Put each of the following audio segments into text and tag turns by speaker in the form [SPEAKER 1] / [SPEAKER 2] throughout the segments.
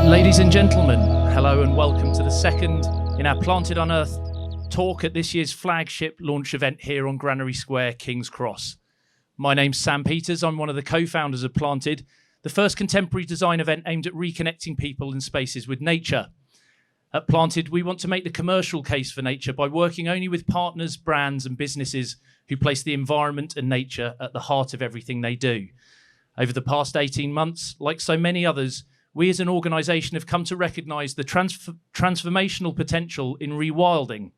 [SPEAKER 1] Ladies and gentlemen, hello and welcome to the second in our Planted on Earth talk at this year's flagship launch event here on Granary Square, King's Cross. My name's Sam Peters. I'm one of the co-founders of Planted, the first contemporary design event aimed at reconnecting people and spaces with nature. At Planted, we want to make the commercial case for nature by working only with partners, brands and businesses who place the environment and nature at the heart of everything they do. Over the past 18 months, like so many others, we as an organisation have come to recognise the transformational potential in rewilding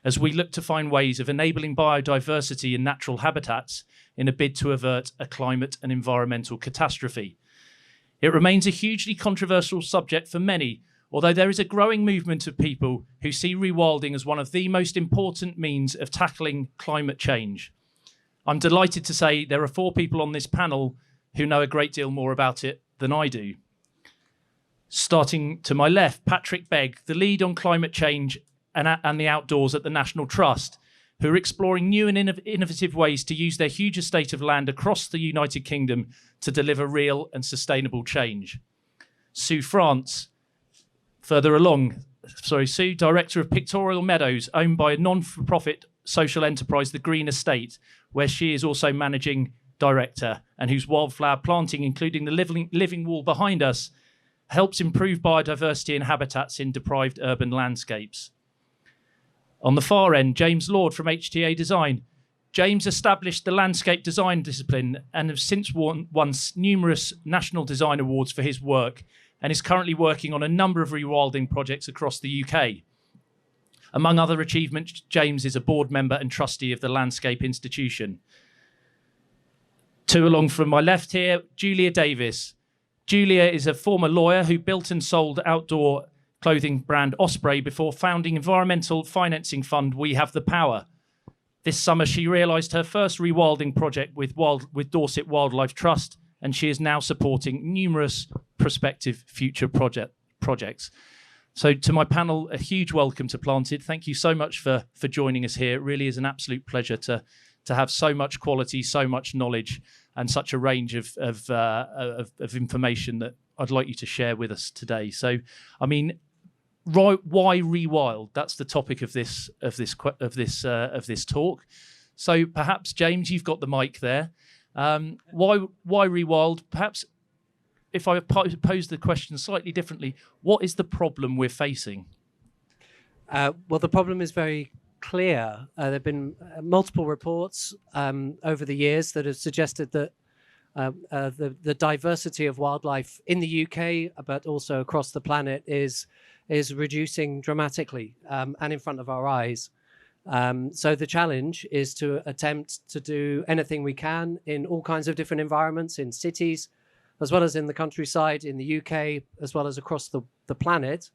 [SPEAKER 1] as we look to find ways of enabling biodiversity in natural habitats in a bid to avert a climate and environmental catastrophe. It remains a hugely controversial subject for many, although there is a growing movement of people who see rewilding as one of the most important means of tackling climate change. I'm delighted to say there are 4 people on this panel who know a great deal more about it than I do. Starting to my left, Patrick Begg, the lead on climate change and the outdoors at the National Trust, who are exploring new and innovative ways to use their huge estate of land across the United Kingdom to deliver real and sustainable change. Sue France, further along, Sue, Director of Pictorial Meadows, owned by a non-for-profit social enterprise, the Green Estate, where she is also managing director, and whose wildflower planting, including the living wall behind us, helps improve biodiversity and habitats in deprived urban landscapes. On the far end, James Lord from HTA Design. James established the landscape design discipline and has since won numerous national design awards for his work and is currently working on a number of rewilding projects across the UK. Among other achievements, James is a board member and trustee of the Landscape Institution. 2 along from my left here, Julia Davis. Julia is a former lawyer who built and sold outdoor clothing brand Osprey before founding environmental financing fund We Have the Power. This summer, she realised her first rewilding project with Dorset Wildlife Trust, and she is now supporting numerous prospective future projects. So to my panel, a huge welcome to Planted. Thank you so much for joining us here. It really is an absolute pleasure to have so much quality, so much knowledge, and such a range of information that I'd like you to share with us today. So, I mean, why rewild? That's the topic of this talk. So, perhaps James, you've got the mic there. Why rewild? Perhaps, if I pose the question slightly differently, what is the problem we're facing?
[SPEAKER 2] Well, the problem is very clear. There have been multiple reports over the years that have suggested that the diversity of wildlife in the UK, but also across the planet, is reducing dramatically and in front of our eyes. So the challenge is to attempt to do anything we can in all kinds of different environments, in cities, as well as in the countryside, in the UK, as well as across the planet,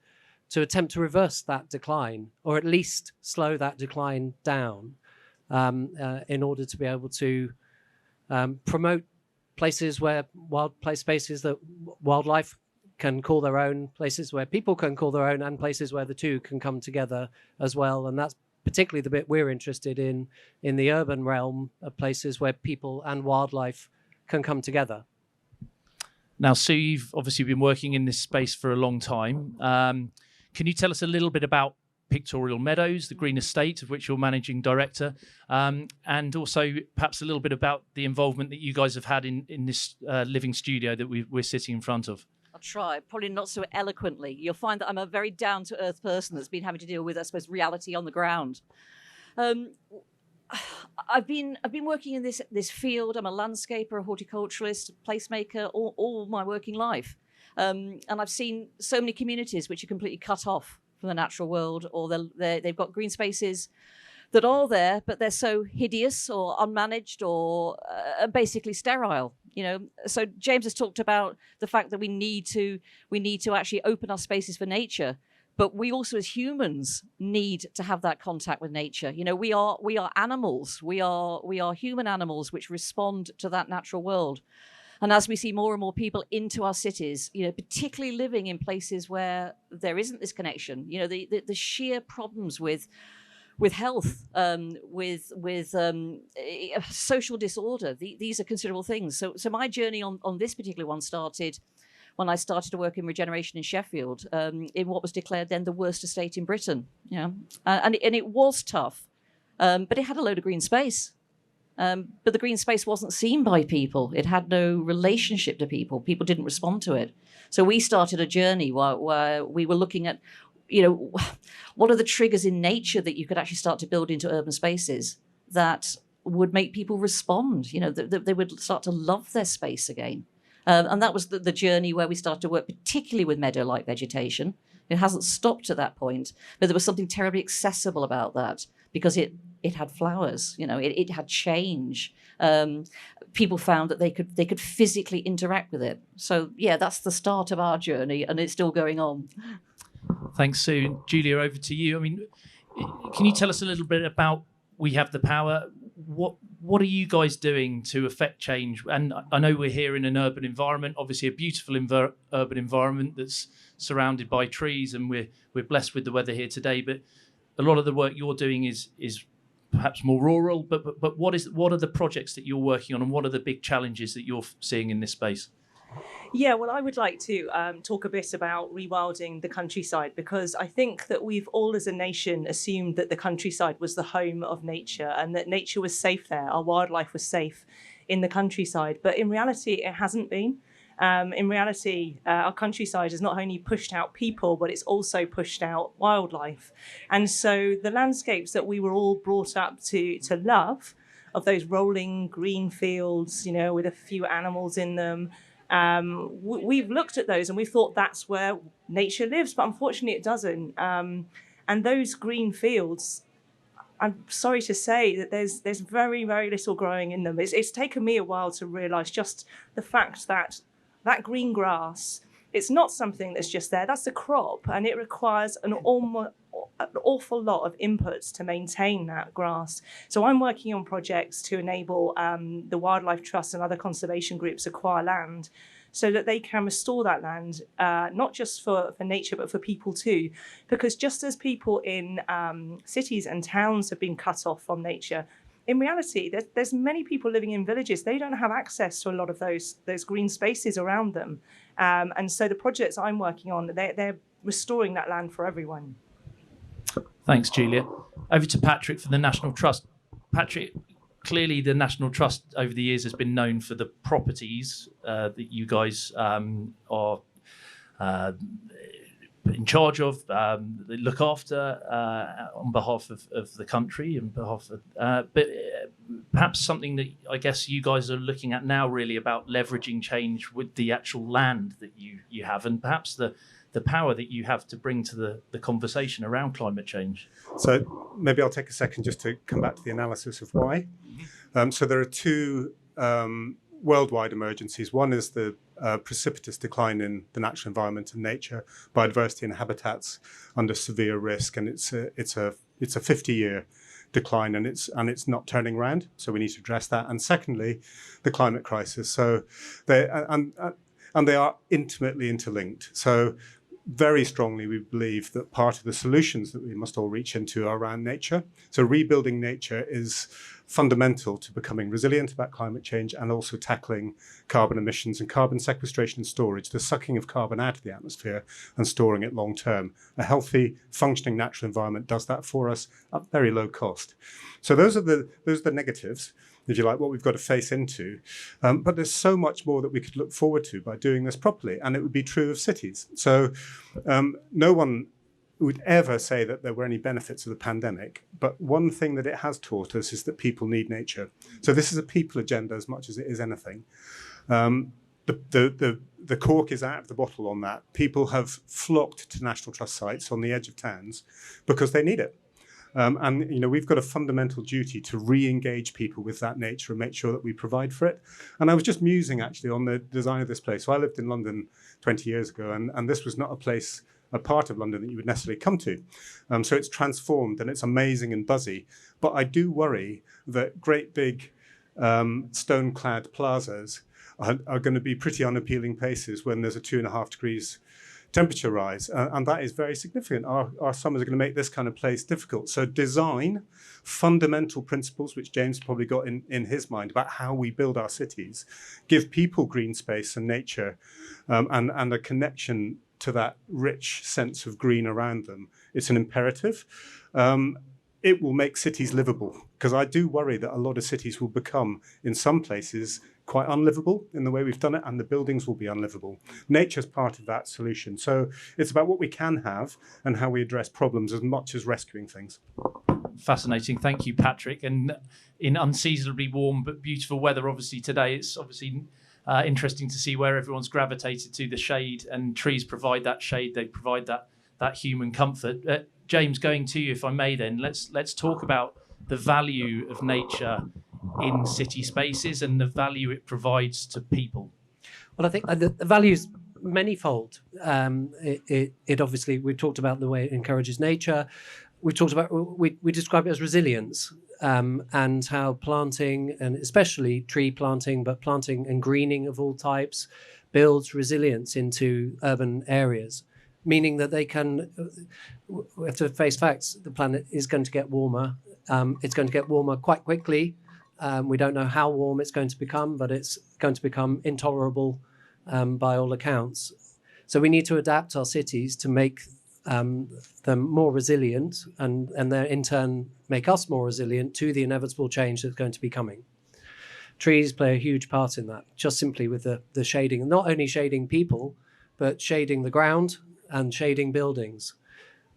[SPEAKER 2] to attempt to reverse that decline, or at least slow that decline down, in order to be able to promote places where spaces that wildlife can call their own, places where people can call their own, and places where the two can come together as well. And that's particularly the bit we're interested in the urban realm of places where people and wildlife can come together.
[SPEAKER 1] Now, Sue, you've obviously been working in this space for a long time. Can you tell us a little bit about Pictorial Meadows, the Green Estate, of which you're managing director, and also perhaps a little bit about the involvement that you guys have had in this living studio that we're sitting in front of?
[SPEAKER 3] I'll try, probably not so eloquently. You'll find that I'm a very down-to-earth person that's been having to deal with, I suppose, reality on the ground. I've been working in this field. I'm a landscaper, a horticulturalist, a placemaker, all my working life. And I've seen so many communities which are completely cut off from the natural world, or they've got green spaces that are there, but they're so hideous or unmanaged or basically sterile. So James has talked about the fact that we need to actually open our spaces for nature. But we also, as humans, need to have that contact with nature. We are animals. We are human animals which respond to that natural world. And as we see more and more people into our cities, particularly living in places where there isn't this connection, the sheer problems with health, with social disorder, these are considerable things. So my journey on this particular one started when I started to work in regeneration in Sheffield, in what was declared then the worst estate in Britain. And it was tough, but it had a load of green space. But the green space wasn't seen by people. It had no relationship to people. People didn't respond to it. So we started a journey where we were looking at, what are the triggers in nature that you could actually start to build into urban spaces that would make people respond, that they would start to love their space again. And that was the journey where we started to work particularly with meadow-like vegetation. It hasn't stopped at that point, but there was something terribly accessible about that because it had flowers, it had change. People found that they could physically interact with it. So yeah, that's the start of our journey, and it's still going on.
[SPEAKER 1] Thanks, Sue. Julia, over to you. I mean, can you tell us a little bit about We Have the Power? What are you guys doing to affect change? And I know we're here in an urban environment, obviously a beautiful urban environment that's surrounded by trees, and we're blessed with the weather here today. But a lot of the work you're doing is perhaps more rural. But what are the projects that you're working on, and what are the big challenges that you're seeing in this space?
[SPEAKER 4] Yeah, well, I would like to talk a bit about rewilding the countryside, because I think that we've all as a nation assumed that the countryside was the home of nature and that nature was safe there, our wildlife was safe in the countryside. But in reality, it hasn't been. In reality, our countryside has not only pushed out people, but it's also pushed out wildlife. And so the landscapes that we were all brought up to love, of those rolling green fields, with a few animals in them, we've looked at those and we thought that's where nature lives, but unfortunately it doesn't. And those green fields, I'm sorry to say that there's very, very little growing in them. It's taken me a while to realise just the fact that green grass, it's not something that's just there, that's a crop, and it requires an awful lot of inputs to maintain that grass. So I'm working on projects to enable the wildlife trusts and other conservation groups acquire land so that they can restore that land, not just for nature, but for people too. Because just as people in cities and towns have been cut off from nature, in reality, there's many people living in villages. They don't have access to a lot of those green spaces around them. And so the projects I'm working on, they're restoring that land for everyone.
[SPEAKER 1] Thanks, Julia. Over to Patrick from the National Trust. Patrick, clearly the National Trust over the years has been known for the properties that you guys are in charge of, look after on behalf of the country, and behalf of, but perhaps something that I guess you guys are looking at now, really about leveraging change with the actual land that you have, and perhaps the power that you have to bring to the conversation around climate change.
[SPEAKER 5] So maybe I'll take a second just to come back to the analysis of why. So there are two worldwide emergencies. One is the precipitous decline in the natural environment and nature, biodiversity and habitats under severe risk, and it's a 50-year decline, and it's not turning around. So we need to address that. And secondly, the climate crisis. So they are intimately interlinked. So very strongly, we believe that part of the solutions that we must all reach into are around nature. So rebuilding nature is fundamental to becoming resilient about climate change, and also tackling carbon emissions and carbon sequestration and storage, the sucking of carbon out of the atmosphere and storing it long term. A healthy, functioning natural environment does that for us at very low cost. So those are the negatives, if you like, what we've got to face into. But there's so much more that we could look forward to by doing this properly, and it would be true of cities. So no one would ever say that there were any benefits of the pandemic, but one thing that it has taught us is that people need nature. So this is a people agenda as much as it is anything. The cork is out of the bottle on that. People have flocked to National Trust sites on the edge of towns because they need it. And we've got a fundamental duty to re-engage people with that nature and make sure that we provide for it. And I was just musing actually on the design of this place. So I lived in London 20 years ago, and this was not a part of London that you would necessarily come to. So it's transformed and it's amazing and buzzy. But I do worry that great big stone-clad plazas are going to be pretty unappealing places when there's a 2.5 degrees temperature rise, and that is very significant. Our summers are going to make this kind of place difficult. So design, fundamental principles, which James probably got in his mind about how we build our cities, give people green space and nature, and a connection to that rich sense of green around them. It's an imperative. It will make cities livable, because I do worry that a lot of cities will become, in some places, quite unlivable in the way we've done it, and the buildings will be unlivable. Nature's part of that solution. So it's about what we can have and how we address problems as much as rescuing things.
[SPEAKER 1] Fascinating. Thank you, Patrick. And in unseasonably warm but beautiful weather, obviously today, it's obviously interesting to see where everyone's gravitated to the shade, and trees provide that shade. They provide that human comfort. James, going to you, if I may then, let's talk about the value of nature in city spaces and the value it provides to people.
[SPEAKER 2] Well, I think the value is manifold. It obviously, we talked about the way it encourages nature. We describe it as resilience, and how planting, and especially tree planting, but planting and greening of all types, builds resilience into urban areas. Meaning that we have to face facts. The planet is going to get warmer. It's going to get warmer quite quickly. We don't know how warm it's going to become, but it's going to become intolerable by all accounts. So we need to adapt our cities to make them more resilient, and then in turn make us more resilient to the inevitable change that's going to be coming. Trees play a huge part in that, just simply with the shading, not only shading people, but shading the ground and shading buildings.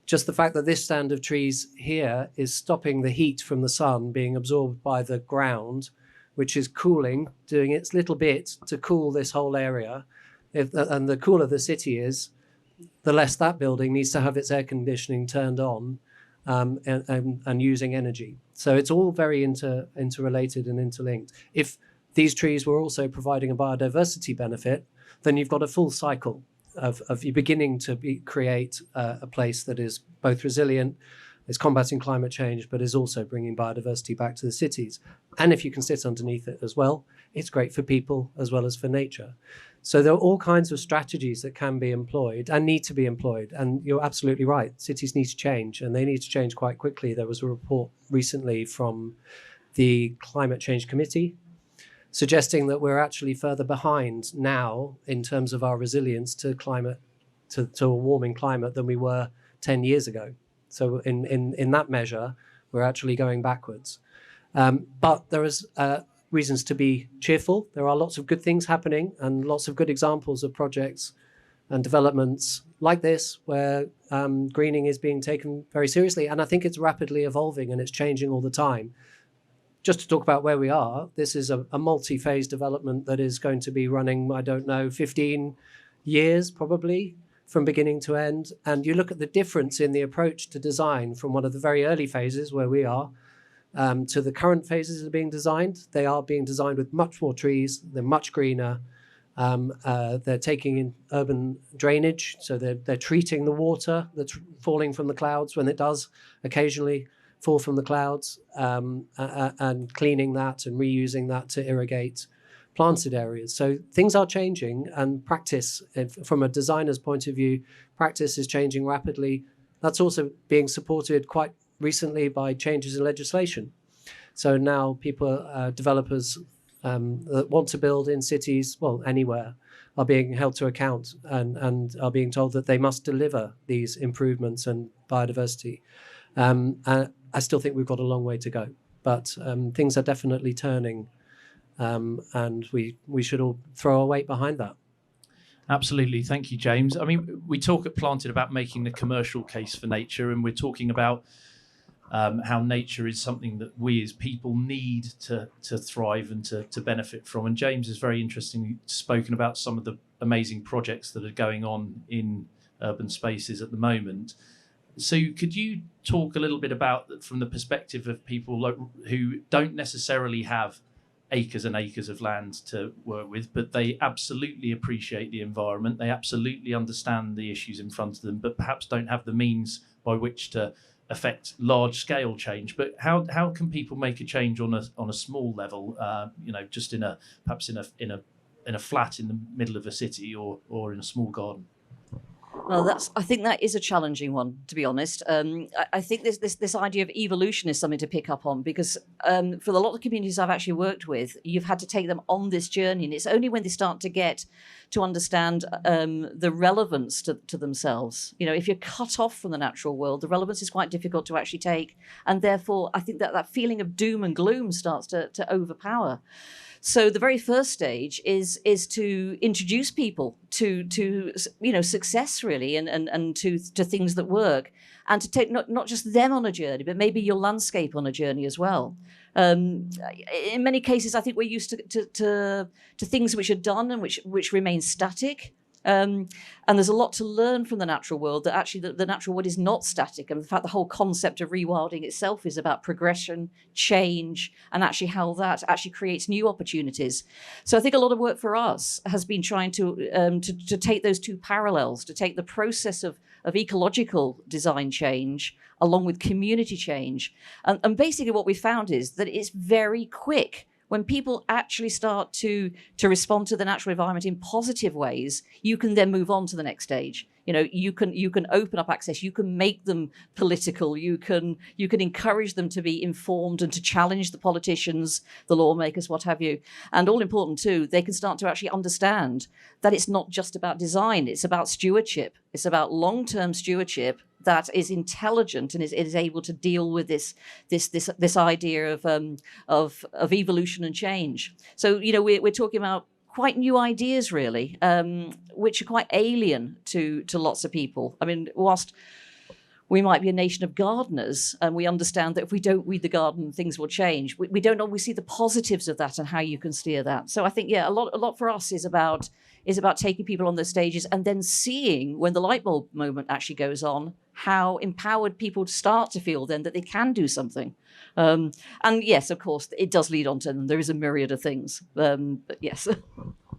[SPEAKER 2] Just the fact that this stand of trees here is stopping the heat from the sun being absorbed by the ground, which is cooling, doing its little bit to cool this whole area. And the cooler the city is, the less that building needs to have its air conditioning turned on, and using energy. So it's all very interrelated and interlinked. If these trees were also providing a biodiversity benefit, then you've got a full cycle of you beginning to create a place that is both resilient, is combating climate change, but is also bringing biodiversity back to the cities. And if you can sit underneath it as well, it's great for people as well as for nature. So there are all kinds of strategies that can be employed and need to be employed. And you're absolutely right. Cities need to change, and they need to change quite quickly. There was a report recently from the Climate Change Committee suggesting that we're actually further behind now in terms of our resilience to climate, to a warming climate, than we were 10 years ago. So in that measure, we're actually going backwards. But there is reasons to be cheerful. There are lots of good things happening and lots of good examples of projects and developments like this where greening is being taken very seriously. And I think it's rapidly evolving and it's changing all the time. Just to talk about where we are, this is a multi-phase development that is going to be running, 15 years probably, from beginning to end. And you look at the difference in the approach to design from one of the very early phases where we are to the current phases that are being designed. They are being designed with much more trees. They're much greener. They're taking in urban drainage. So they're treating the water that's falling from the clouds when it does occasionally fall from the clouds, and cleaning that and reusing that to irrigate planted areas. So things are changing, and practice, from a designer's point of view, practice is changing rapidly. That's also being supported quite recently by changes in legislation. So now developers that want to build in cities, well, anywhere, are being held to account and are being told that they must deliver these improvements and biodiversity. I still think we've got a long way to go, but things are definitely turning, and we should all throw our weight behind that.
[SPEAKER 1] Absolutely. Thank you, James. I mean, we talk at Planted about making the commercial case for nature, and we're talking about how nature is something that we as people need to thrive and to benefit from. And James has very interestingly spoken about some of the amazing projects that are going on in urban spaces at the moment. So could you talk a little bit about, from the perspective of people who don't necessarily have acres and acres of land to work with, but they absolutely appreciate the environment, they absolutely understand the issues in front of them, but perhaps don't have the means by which to affect large scale change? But how can people make a change on a small level, just perhaps in a flat in the middle of a city or in a small garden?
[SPEAKER 3] Well, I think that is a challenging one, to be honest. I think this idea of evolution is something to pick up on, because for a lot of communities I've actually worked with, you've had to take them on this journey, and it's only when they start to get to understand the relevance to themselves. If you're cut off from the natural world, the relevance is quite difficult to actually take, and therefore I think that feeling of doom and gloom starts to overpower. So the very first stage is to introduce people to success, really, and to things that work, and to take not just them on a journey, but maybe your landscape on a journey as well. In many cases, I think we're used to things which are done and which remain static. And there's a lot to learn from the natural world, that actually the natural world is not static. And in fact, the whole concept of rewilding itself is about progression, change, and actually how that actually creates new opportunities. So I think a lot of work for us has been trying to take those two parallels, to take the process of ecological design change along with community change. And basically what we found is that it's very quick. When people actually start to respond to the natural environment in positive ways, you can then move on to the next stage. You can open up access, you can make them political, you can encourage them to be informed and to challenge the politicians, the lawmakers, what have you. And all important too, they can start to actually understand that it's not just about design, it's about stewardship. It's about long-term stewardship that is intelligent and is able to deal with this idea of evolution and change. So we're talking about quite new ideas, really, which are quite alien to lots of people. I mean, whilst we might be a nation of gardeners, and we understand that if we don't weed the garden, things will change. We don't always see the positives of that and how you can steer that. So I think, a lot for us is about taking people on those stages and then seeing, when the light bulb moment actually goes on, how empowered people start to feel then that they can do something. And yes, of course, it does lead on to them. There is a myriad of things, but yes.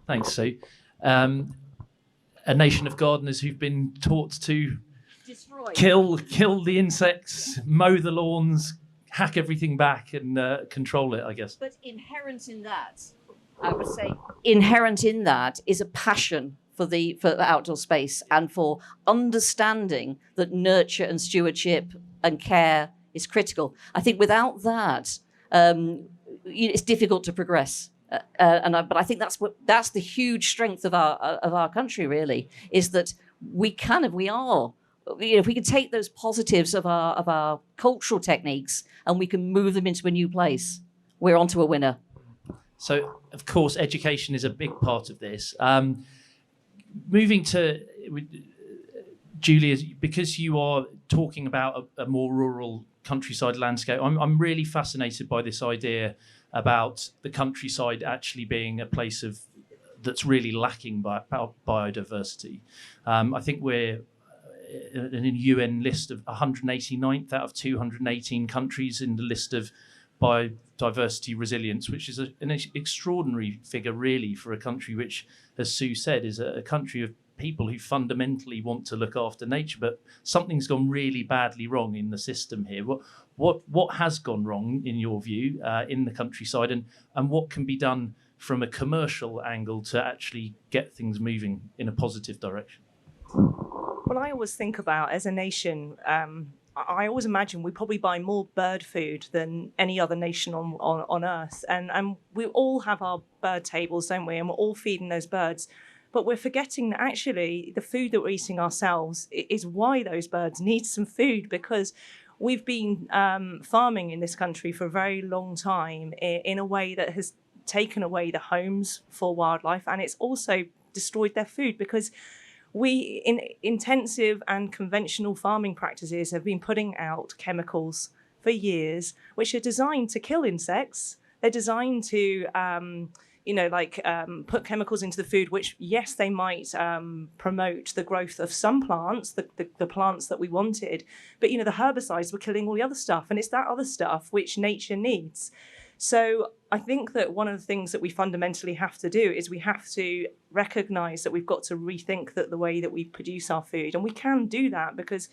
[SPEAKER 1] Thanks, Sue. A nation of gardeners who've been taught to kill the insects, mow the lawns, hack everything back, and control it, I guess.
[SPEAKER 3] But inherent in that, I would say, inherent in that is a passion for the outdoor space and for understanding that nurture and stewardship and care is critical. I think without that, it's difficult to progress. But I think that's the huge strength of our country, really, is that we are. If we can take those positives of our cultural techniques and we can move them into a new place, we're onto a winner.
[SPEAKER 1] So, of course, education is a big part of this. Moving to Julia, because you are talking about a more rural countryside landscape, I'm really fascinated by this idea about the countryside actually being a place that's really lacking biodiversity. I think we're in a UN list of 189th out of 218 countries in the list of biodiversity resilience, which is an extraordinary figure, really, for a country which, as Sue said, is a country of people who fundamentally want to look after nature, but something's gone really badly wrong in the system here. What has gone wrong, in your view, in the countryside, and what can be done from a commercial angle to actually get things moving in a positive direction?
[SPEAKER 4] Well, I always think about, as a nation, I always imagine we probably buy more bird food than any other nation on Earth. And we all have our bird tables, don't we? And we're all feeding those birds. But we're forgetting that actually the food that we're eating ourselves is why those birds need some food, because we've been farming in this country for a very long time in a way that has taken away the homes for wildlife, and it's also destroyed their food, because we, in intensive and conventional farming practices, have been putting out chemicals for years, which are designed to kill insects. They're designed to, put chemicals into the food, which, yes, they might promote the growth of some plants, the plants that we wanted, but, the herbicides were killing all the other stuff, and it's that other stuff which nature needs. So I think that one of the things that we fundamentally have to do is we have to recognise that we've got to rethink the way that we produce our food, and we can do that because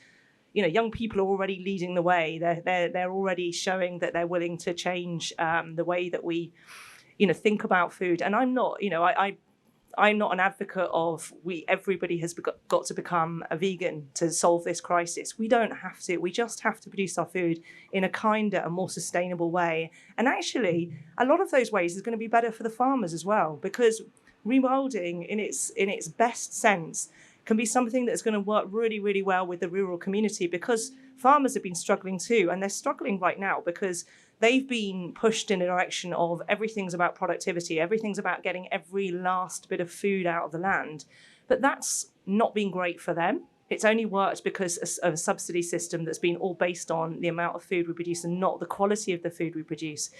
[SPEAKER 4] young people are already leading the way. They're already showing that they're willing to change the way that we think about food. And I'm not I'm not an advocate of everybody has got to become a vegan to solve this crisis. We don't have to. We just have to produce our food in a kinder and more sustainable way. And actually, a lot of those ways is going to be better for the farmers as well, because rewilding in its best sense can be something that's going to work really, really well with the rural community, because farmers have been struggling too, and they're struggling right now because they've been pushed in a direction of everything's about productivity, everything's about getting every last bit of food out of the land. But that's not been great for them. It's only worked because of a subsidy system that's been all based on the amount of food we produce and not the quality of the food we produce.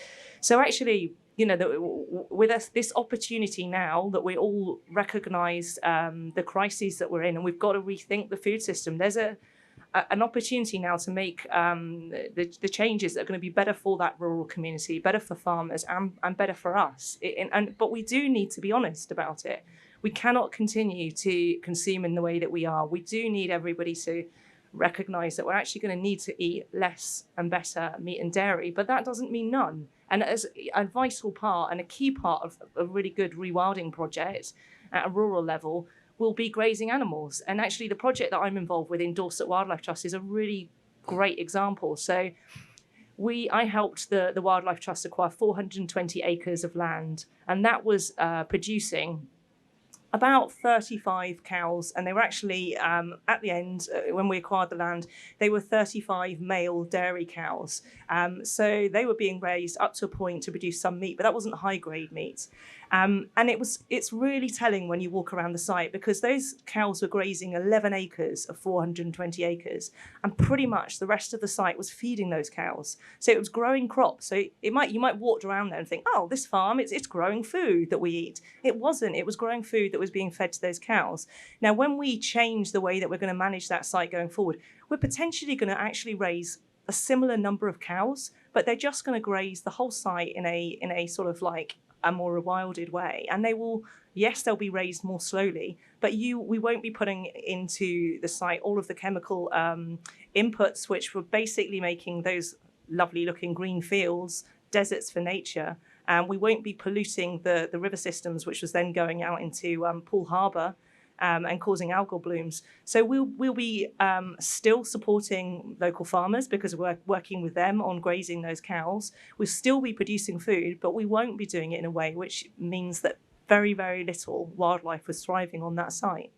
[SPEAKER 4] So actually, with this opportunity now that we all recognise the crises that we're in, and we've got to rethink the food system, there's an opportunity now to make the changes that are going to be better for that rural community, better for farmers, and better for us. But we do need to be honest about it. We cannot continue to consume in the way that we are. We do need everybody to recognise that we're actually going to need to eat less and better meat and dairy, but that doesn't mean none. And as a vital part and a key part of a really good rewilding project at a rural level will be grazing animals. And actually the project that I'm involved with in Dorset Wildlife Trust is a really great example. So I helped the Wildlife Trust acquire 420 acres of land, and that was producing about 35 cows, and they were actually, at the end, when we acquired the land, they were 35 male dairy cows. So they were being raised up to a point to produce some meat, but that wasn't high-grade meat. And it's really telling when you walk around the site, because those cows were grazing 11 acres of 420 acres, and pretty much the rest of the site was feeding those cows. So it was growing crops. So you might walk around there and think, oh, this farm, it's growing food that we eat. It wasn't. It was growing food that was being fed to those cows. Now, when we change the way that we're going to manage that site going forward, we're potentially going to actually raise a similar number of cows, but they're just going to graze the whole site in a sort of like a more rewilded way. And they'll be raised more slowly, but we won't be putting into the site all of the chemical inputs, which were basically making those lovely looking green fields deserts for nature. And we won't be polluting the river systems, which was then going out into Poole Harbour and causing algal blooms. So we'll be still supporting local farmers because we're working with them on grazing those cows. We'll still be producing food, but we won't be doing it in a way which means that very, very little wildlife was thriving on that site.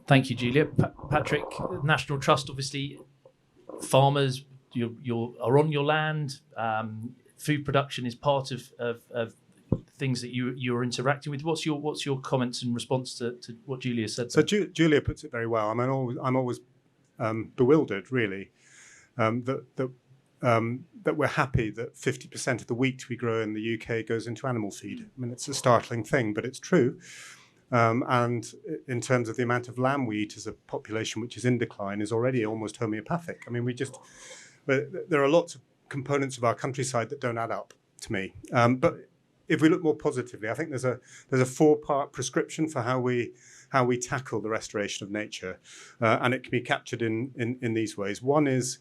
[SPEAKER 1] Thank you, Julia. Patrick, National Trust, obviously, farmers are on your land. Food production is part of things that you're interacting with. What's your comments in response to what Julia said?
[SPEAKER 5] So Julia puts it very well. I mean, I'm always bewildered, really, that we're happy that 50% of the wheat we grow in the UK goes into animal feed. I mean, it's a startling thing, but it's true. And in terms of the amount of lamb we eat as a population, which is in decline, is already almost homeopathic. I mean, there are lots of components of our countryside that don't add up to me. But if we look more positively, I think there's a 4-part prescription for how we tackle the restoration of nature, and it can be captured in these ways. One is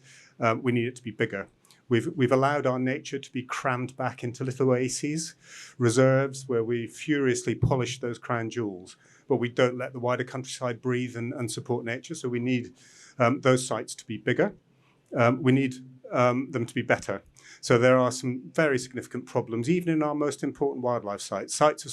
[SPEAKER 5] we need it to be bigger. We've allowed our nature to be crammed back into little oases, reserves where we furiously polish those crown jewels, but we don't let the wider countryside breathe and support nature. So we need those sites to be bigger. We need them to be better. So there are some very significant problems, even in our most important wildlife sites of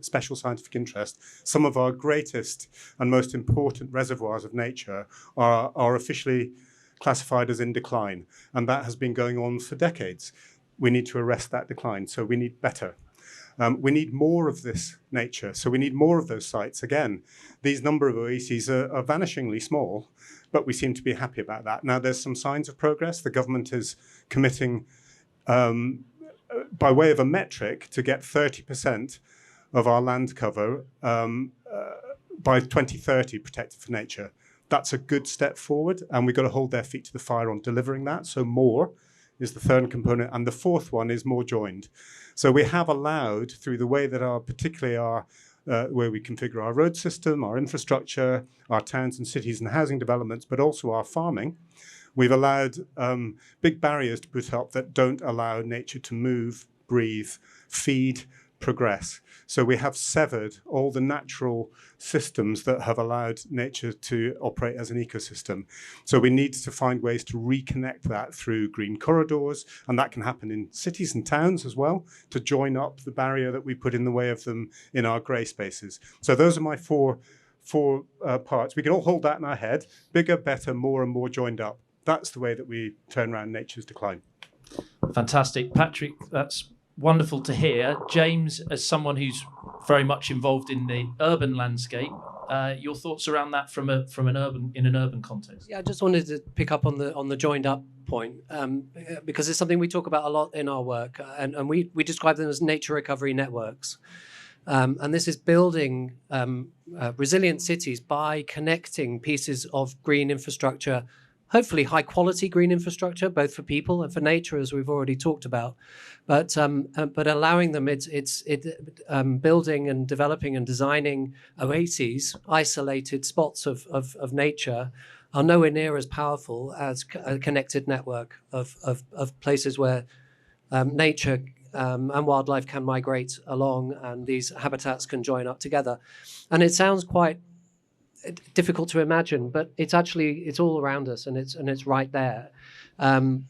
[SPEAKER 5] special scientific interest. Some of our greatest and most important reservoirs of nature are officially classified as in decline, and that has been going on for decades. We need to arrest that decline, so we need better. We need more of this nature, so we need more of those sites. Again, these number of oases are vanishingly small, but we seem to be happy about that. Now, there's some signs of progress. The government is committing by way of a metric, to get 30% of our land cover by 2030 protected for nature. That's a good step forward, and we've got to hold their feet to the fire on delivering that. So more is the third component, and the fourth one is more joined. So we have allowed, through the way that particularly our where we configure our road system, our infrastructure, our towns and cities and housing developments, but also our farming, we've allowed big barriers to put up that don't allow nature to move, breathe, feed, progress. So we have severed all the natural systems that have allowed nature to operate as an ecosystem. So we need to find ways to reconnect that through green corridors, and that can happen in cities and towns as well, to join up the barrier that we put in the way of them in our grey spaces. So those are my four parts. We can all hold that in our head: bigger, better, more, and more joined up. That's the way that we turn around nature's decline.
[SPEAKER 1] Fantastic. Patrick, that's wonderful to hear. James, as someone who's very much involved in the urban landscape, your thoughts around that from an urban context?
[SPEAKER 2] Yeah, I just wanted to pick up on the joined up point, because it's something we talk about a lot in our work, and we describe them as nature recovery networks. And this is building resilient cities by connecting pieces of green infrastructure, hopefully high quality green infrastructure, both for people and for nature, as we've already talked about, but allowing them, building and developing and designing oases, isolated spots of nature, are nowhere near as powerful as a connected network of places where nature and wildlife can migrate along, and these habitats can join up together. And it sounds quite difficult to imagine, but it's all around us, and it's right there.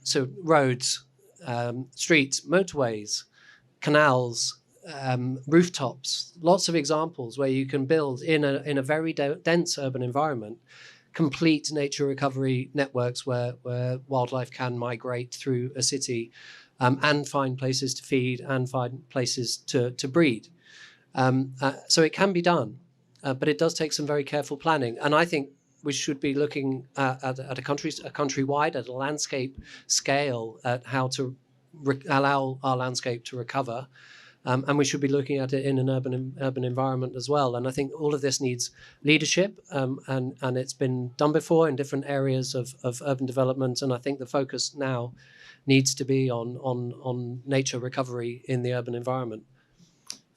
[SPEAKER 2] So roads, streets, motorways, canals, rooftops, lots of examples where you can build in a very dense urban environment complete nature recovery networks where wildlife can migrate through a city, and find places to feed and find places to breed. So it can be done. But it does take some very careful planning, and I think we should be looking at a countrywide, at a landscape scale, at how to allow our landscape to recover, and we should be looking at it in an urban environment as well. And I think all of this needs leadership, and it's been done before in different areas of urban development. And I think the focus now needs to be on nature recovery in the urban environment.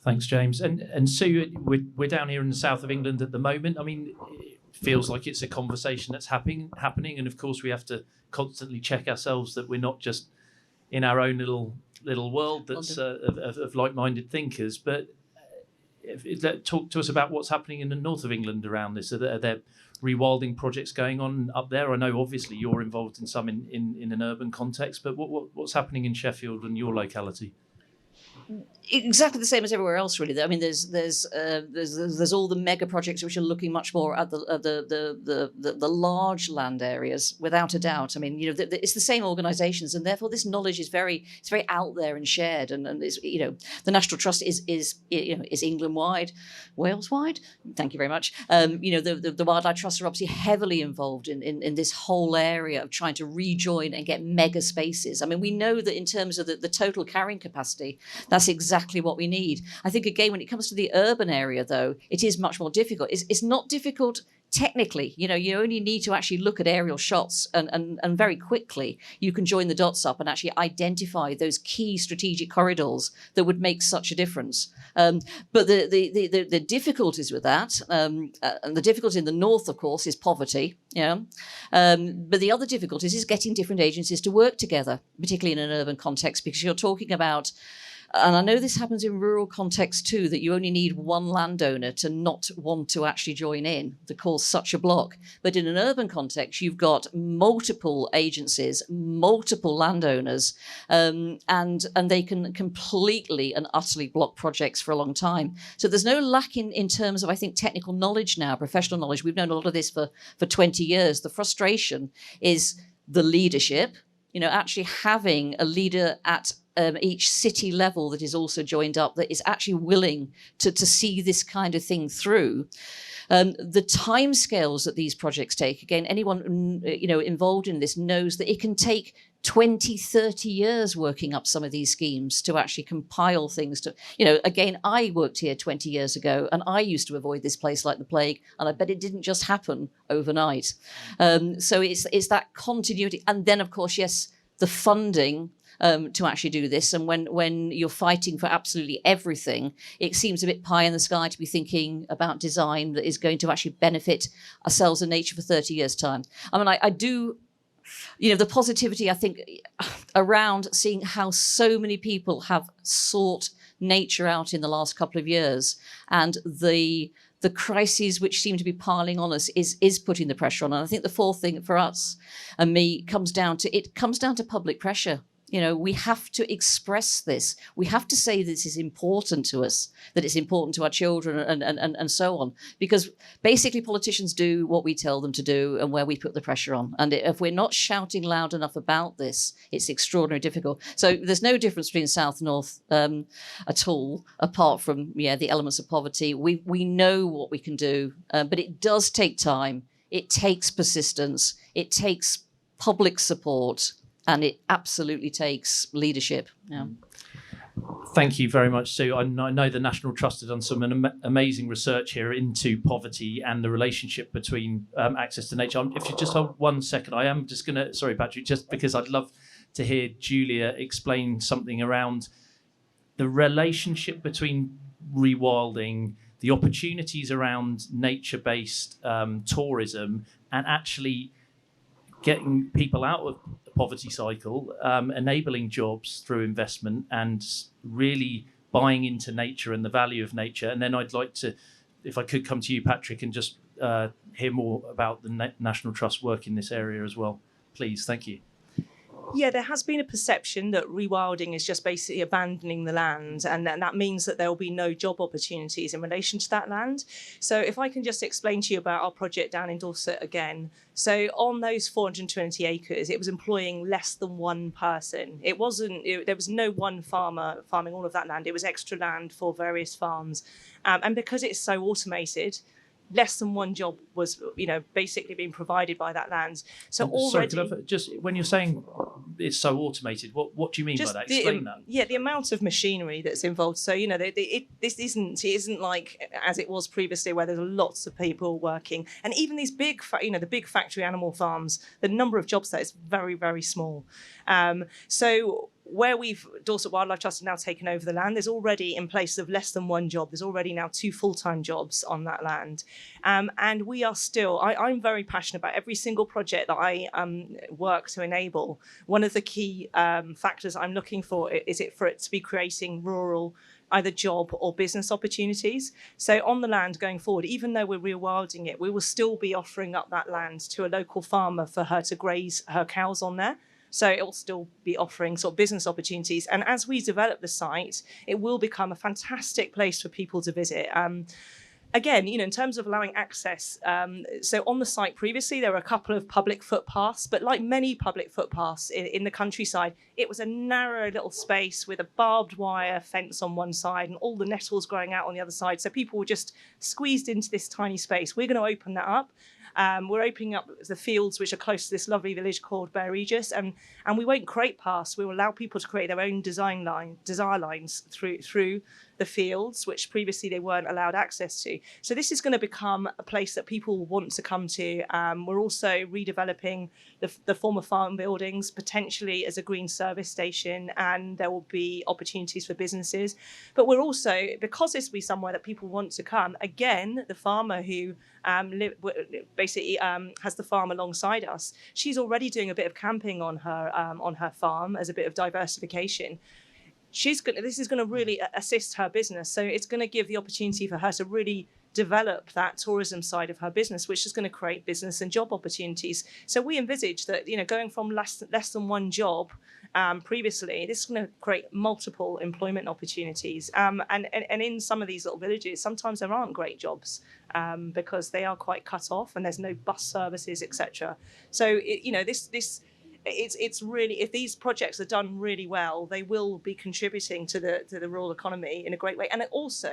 [SPEAKER 1] Thanks, James. And Sue, we're down here in the south of England at the moment. I mean, it feels like it's a conversation that's happening, and of course we have to constantly check ourselves that we're not just in our own little world that's of like-minded thinkers. But talk to us about what's happening in the north of England around this. Are there rewilding projects going on up there? I know obviously you're involved in some in an urban context, but what's happening in Sheffield and your locality?
[SPEAKER 3] Exactly the same as everywhere else, really. I mean, there's all the mega projects which are looking much more at the large land areas, without a doubt. I mean, it's the same organisations, and therefore this knowledge is very out there and shared. And it's, the National Trust is England wide, Wales wide. Thank you very much. The Wildlife Trusts are obviously heavily involved in this whole area of trying to rejoin and get mega spaces. I mean, we know that in terms of the total carrying capacity, that's exactly what we need. I think, again, when it comes to the urban area, though, it is much more difficult. It's not difficult technically. You only need to actually look at aerial shots, and very quickly you can join the dots up and actually identify those key strategic corridors that would make such a difference. But the difficulties with that, and the difficulty in the north, of course, is poverty. But the other difficulties is getting different agencies to work together, particularly in an urban context, because you're talking about, and I know this happens in rural contexts too, that you only need one landowner to not want to actually join in to cause such a block. But in an urban context, you've got multiple agencies, multiple landowners, and they can completely and utterly block projects for a long time. So there's no lack in terms of, I think, technical knowledge now, professional knowledge. We've known a lot of this for 20 years. The frustration is the leadership, actually having a leader at each city level that is also joined up, that is actually willing to see this kind of thing through. The timescales that these projects take, again, anyone involved in this knows that it can take 20, 30 years working up some of these schemes to actually compile things to, again, I worked here 20 years ago and I used to avoid this place like the plague. And I bet it didn't just happen overnight. So it's that continuity. And then, of course, yes, the funding to actually do this. And when you're fighting for absolutely everything, it seems a bit pie in the sky to be thinking about design that is going to actually benefit ourselves and nature for 30 years' time. I mean, I do, the positivity, I think, around seeing how so many people have sought nature out in the last couple of years, and the crises which seem to be piling on us is putting the pressure on. And I think the fourth thing for us and me comes down to public pressure. We have to express this. We have to say this is important to us, that it's important to our children and so on. Because basically politicians do what we tell them to do and where we put the pressure on. And if we're not shouting loud enough about this, it's extraordinarily difficult. So there's no difference between South and North at all, apart from, the elements of poverty. We know what we can do, but it does take time. It takes persistence. It takes public support. And it absolutely takes leadership. Yeah.
[SPEAKER 1] Thank you very much, Sue. I know the National Trust has done some amazing research here into poverty and the relationship between access to nature. If you just hold 1 second, I am just going to, sorry, Patrick, just because I'd love to hear Julia explain something around the relationship between rewilding, the opportunities around nature-based tourism, and actually getting people out of the poverty cycle, enabling jobs through investment and really buying into nature and the value of nature. And then I'd like to, if I could come to you, Patrick, and just hear more about the National Trust work in this area as well. Please, thank you.
[SPEAKER 4] Yeah, there has been a perception that rewilding is just basically abandoning the land, and that means that there will be no job opportunities in relation to that land. So if I can just explain to you about our project down in Dorset again. So on those 420 acres, it was employing less than one person. There was no one farmer farming all of that land. It was extra land for various farms. And because it's so automated, less than one job was, basically being provided by that land. So already,
[SPEAKER 1] sorry, just when you're saying it's so automated, what do you mean by that? Explain that.
[SPEAKER 4] Yeah, the amount of machinery that's involved. So this isn't like as it was previously, where there's lots of people working, and even these big, the big factory animal farms, the number of jobs there is very, very small. So where Dorset Wildlife Trust has now taken over the land, there's already, in place of less than one job, there's already now 2 full-time jobs on that land. And we are still, I'm very passionate about every single project that I work to enable. One of the key factors I'm looking for is for it to be creating rural either job or business opportunities. So on the land going forward, even though we're rewilding it, we will still be offering up that land to a local farmer for her to graze her cows on there. So it will still be offering sort of business opportunities. And as we develop the site, it will become a fantastic place for people to visit. Again, in terms of allowing access, so on the site previously, there were a couple of public footpaths, but like many public footpaths in the countryside, it was a narrow little space with a barbed wire fence on one side and all the nettles growing out on the other side. So people were just squeezed into this tiny space. We're going to open that up. We're opening up the fields which are close to this lovely village called Bear Regis, and we won't create paths. We will allow people to create their own desire lines through the fields, which previously they weren't allowed access to. So this is going to become a place that people want to come to. We're also redeveloping the former farm buildings, potentially as a green service station, and there will be opportunities for businesses. But we're also, because this will be somewhere that people want to come, again, the farmer who basically has the farm alongside us, she's already doing a bit of camping on her farm as a bit of diversification. This is going to really assist her business. So it's going to give the opportunity for her to really develop that tourism side of her business, which is going to create business and job opportunities. So we envisage that, going from less than one job previously, this is going to create multiple employment opportunities. And in some of these little villages, sometimes there aren't great jobs because they are quite cut off and there's no bus services, etc. So, it's really, if these projects are done really well, they will be contributing to the rural economy in a great way. And also,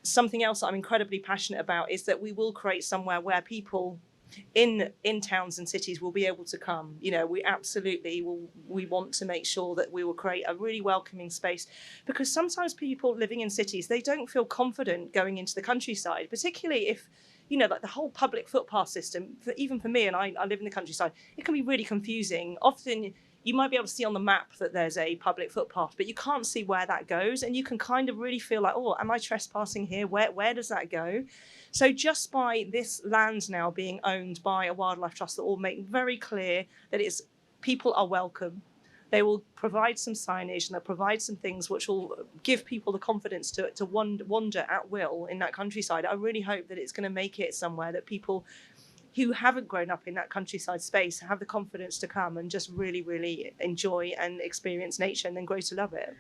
[SPEAKER 4] something else that I'm incredibly passionate about is that we will create somewhere where people in towns and cities will be able to come. We absolutely will. We want to make sure that we will create a really welcoming space, because sometimes people living in cities, they don't feel confident going into the countryside, particularly if, like the whole public footpath system, even for me, and I live in the countryside, it can be really confusing. Often you might be able to see on the map that there's a public footpath, but you can't see where that goes. And you can kind of really feel like, oh, am I trespassing here? Where does that go? So just by this land now being owned by a wildlife trust that will make very clear that people are welcome, they will provide some signage and they'll provide some things which will give people the confidence to wander at will in that countryside. I really hope that it's going to make it somewhere that people who haven't grown up in that countryside space have the confidence to come and just really, really enjoy and experience nature and then grow to love it.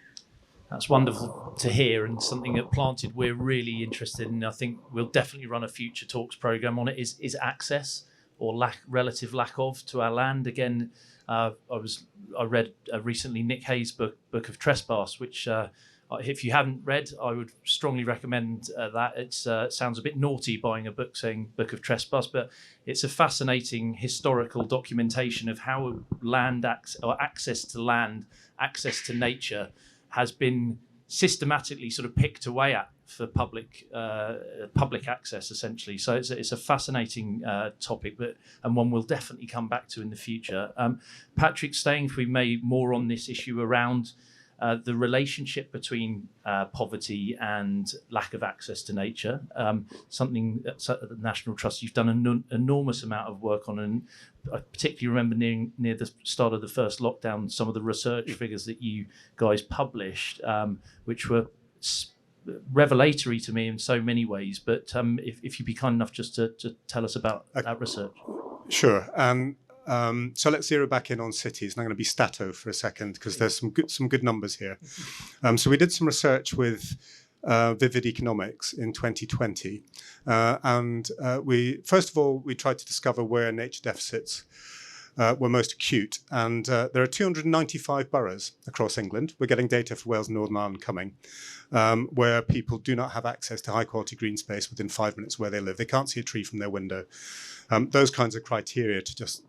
[SPEAKER 1] That's wonderful to hear, and something at Planted we're really interested in. I think we'll definitely run a future talks program on it. Is access or relative lack of to our land. Again, I read recently Nick Hayes' book of Trespass, which if you haven't read, I would strongly recommend that. It sounds a bit naughty buying a book saying Book of Trespass, but it's a fascinating historical documentation of how access to land, access to nature has been systematically sort of picked away at for public access, essentially. So it's a fascinating topic, and one we'll definitely come back to in the future. Patrick, staying, if we may, more on this issue around the relationship between poverty and lack of access to nature, something that the National Trust, you've done an enormous amount of work on, and I particularly remember near the start of the first lockdown, some of the research figures that you guys published, which were revelatory to me in so many ways. But if you'd be kind enough just to tell us about that research.
[SPEAKER 5] Sure. So let's zero back in on cities, and I'm going to be stato for a second because there's some good numbers here. So we did some research with Vivid Economics in 2020, and we tried to discover where nature deficits were most acute, and there are 295 boroughs across England. We're getting data for Wales and Northern Ireland coming, where people do not have access to high quality green space within 5 minutes where they live. They can't see a tree from their window. Those kinds of criteria to just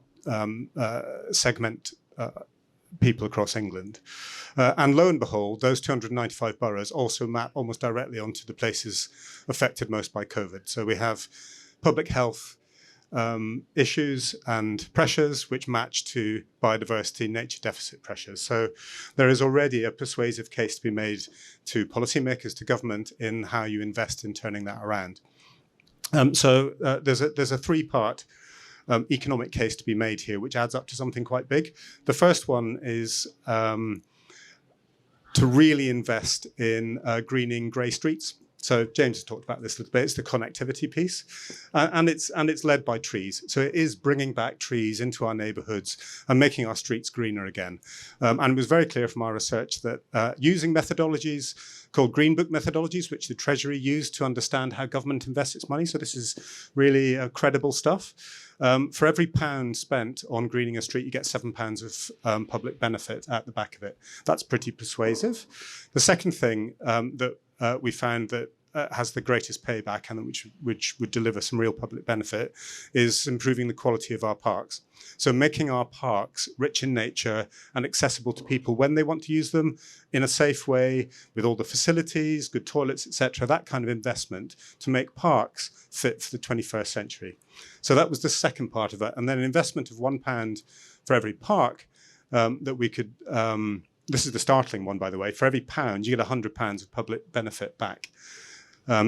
[SPEAKER 5] segment people across England. And lo and behold, those 295 boroughs also map almost directly onto the places affected most by COVID. So we have public health issues and pressures which match to biodiversity, nature deficit pressures. So there is already a persuasive case to be made to policymakers, to government, in how you invest in turning that around. So there's a three-part economic case to be made here, which adds up to something quite big. The first one is to really invest in greening grey streets. So James has talked about this a little bit. It's the connectivity piece, and it's led by trees. So it is bringing back trees into our neighbourhoods and making our streets greener again. And it was very clear from our research that using methodologies called Green Book methodologies, which the Treasury used to understand how government invests its money. So this is really credible stuff. For every £1 spent on greening a street, you get £7 of public benefit at the back of it. That's pretty persuasive. The second thing that we found that has the greatest payback and which would deliver some real public benefit is improving the quality of our parks. So making our parks rich in nature and accessible to people when they want to use them in a safe way, with all the facilities, good toilets, etc. That kind of investment to make parks fit for the 21st century. So that was the second part of that. And then an investment of £1 for every park that we could, this is the startling one, by the way, for every £1, you get £100 of public benefit back.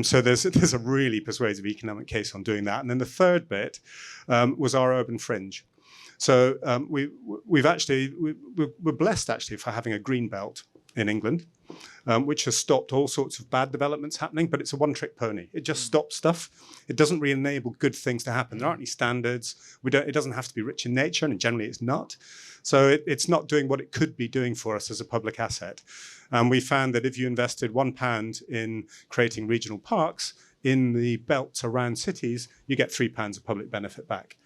[SPEAKER 5] So there's a really persuasive economic case on doing that. And then the third bit was our urban fringe. So we're blessed actually for having a green belt in England, which has stopped all sorts of bad developments happening, but it's a one-trick pony. It just stops stuff. It doesn't really enable good things to happen. There aren't any standards. It doesn't have to be rich in nature, and generally it's not. So it's not doing what it could be doing for us as a public asset. And we found that if you invested £1 in creating regional parks, in the belts around cities, you get £3 of public benefit back.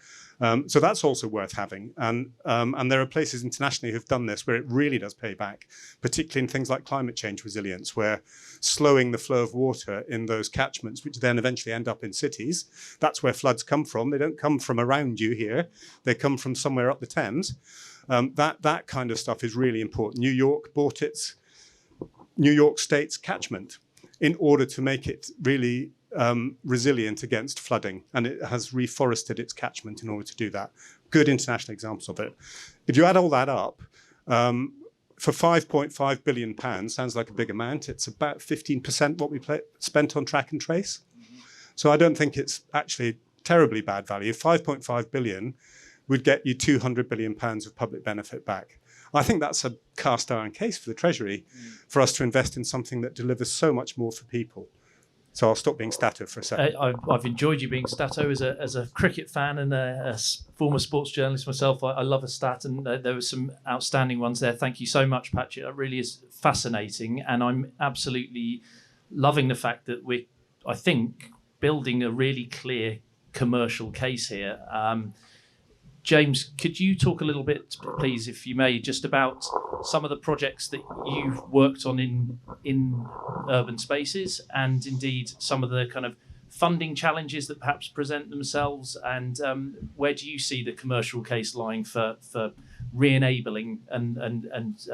[SPEAKER 5] So that's also worth having. And there are places internationally who've done this where it really does pay back, particularly in things like climate change resilience, where slowing the flow of water in those catchments, which then eventually end up in cities, that's where floods come from. They don't come from around you here. They come from somewhere up the Thames. That kind of stuff is really important. New York bought its New York State's catchment in order to make it really resilient against flooding, and it has reforested its catchment in order to do that. Good international examples of it. If you add all that up, for £5.5 billion, sounds like a big amount. It's about 15% what we spent on track and trace. So I don't think it's actually terribly bad value. 5.5 billion would get you £200 billion of public benefit back. I think that's a cast iron case for the Treasury for us to invest in something that delivers so much more for people. So I'll stop being Stato for a second.
[SPEAKER 1] I've enjoyed you being Stato as a cricket fan and a former sports journalist myself. I love a stat, and there were some outstanding ones there. Thank you so much, Patrick. That really is fascinating, and I'm absolutely loving the fact that we're, I think, building a really clear commercial case here. James, could you talk a little bit, please, if you may, just about some of the projects that you've worked on in urban spaces, and indeed some of the kind of funding challenges that perhaps present themselves, and where do you see the commercial case lying for re-enabling and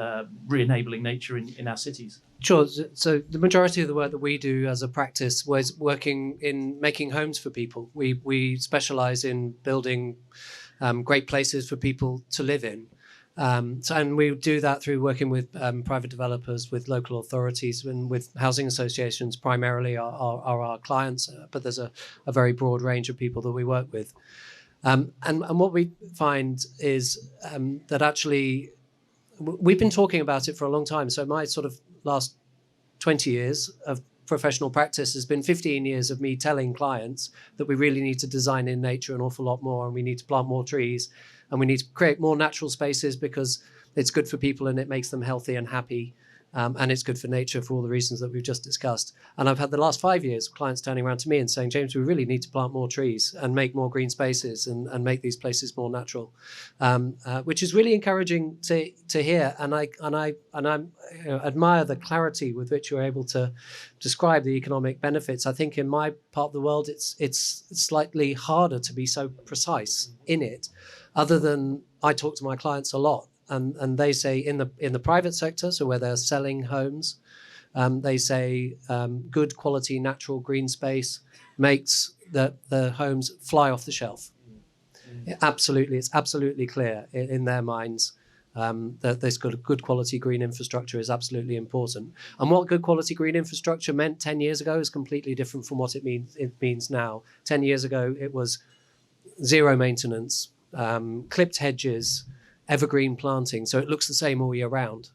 [SPEAKER 1] re-enabling nature in our cities?
[SPEAKER 2] Sure. So the majority of the work that we do as a practice was working in making homes for people. We specialise in building great places for people to live in. And we do that through working with private developers, with local authorities, and with housing associations primarily are our clients, but there's a very broad range of people that we work with. And what we find is that actually we've been talking about it for a long time. So my sort of last 20 years of professional practice has been 15 years of me telling clients that we really need to design in nature an awful lot more, and we need to plant more trees, and we need to create more natural spaces because it's good for people and it makes them healthy and happy, and it's good for nature for all the reasons that we've just discussed. And I've had the last 5 years clients turning around to me and saying, James, we really need to plant more trees and make more green spaces and make these places more natural, which is really encouraging to hear. And I admire the clarity with which you're able to describe the economic benefits. I think in my part of the world, it's slightly harder to be so precise in it, other than I talk to my clients a lot. And they say in the private sector, so where they're selling homes, they say good quality natural green space makes the homes fly off the shelf. It's absolutely clear in their minds that this good quality green infrastructure is absolutely important. And what good quality green infrastructure meant 10 years ago is completely different from what it means now. 10 years ago, it was zero maintenance, clipped hedges, evergreen planting, so it looks the same all year round,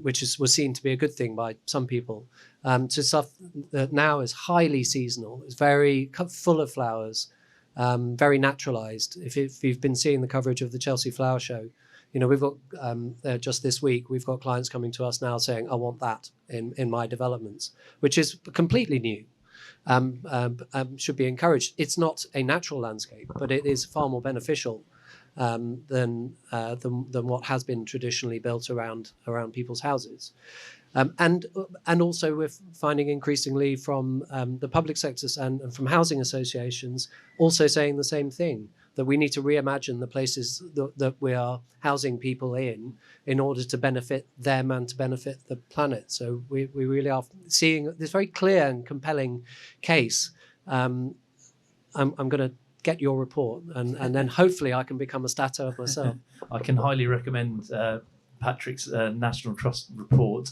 [SPEAKER 2] which was seen to be a good thing by some people. To stuff that now is highly seasonal, is very full of flowers, very naturalized. If you've been seeing the coverage of the Chelsea Flower Show, you know, we've got just this week, we've got clients coming to us now saying, I want that in my developments, which is completely new. Should be encouraged. It's not a natural landscape, but it is far more beneficial than what has been traditionally built around people's houses. And also we're finding increasingly from the public sectors and from housing associations also saying the same thing, that we need to reimagine the places that we are housing people in order to benefit them and to benefit the planet. So we really are seeing this very clear and compelling case. I'm going to get your report and then hopefully I can become a Stato myself.
[SPEAKER 1] I can highly recommend Patrick's National Trust report.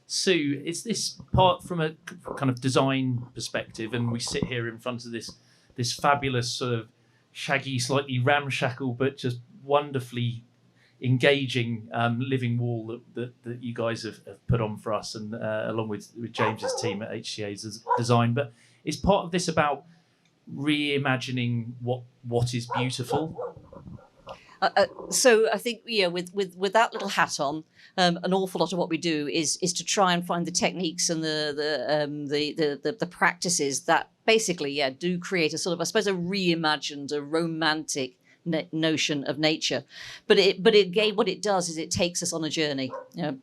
[SPEAKER 1] Sue, is this part from a kind of design perspective, and we sit here in front of this fabulous sort of shaggy, slightly ramshackle, but just wonderfully engaging living wall that you guys have put on for us, and along with James's team at HCA's design. But is part of this about reimagining what is beautiful?
[SPEAKER 3] So I think, with that little hat on, an awful lot of what we do is to try and find the techniques and the practices that basically, do create a sort of, I suppose, a reimagined, a romantic notion of nature. But what it does is it takes us on a journey,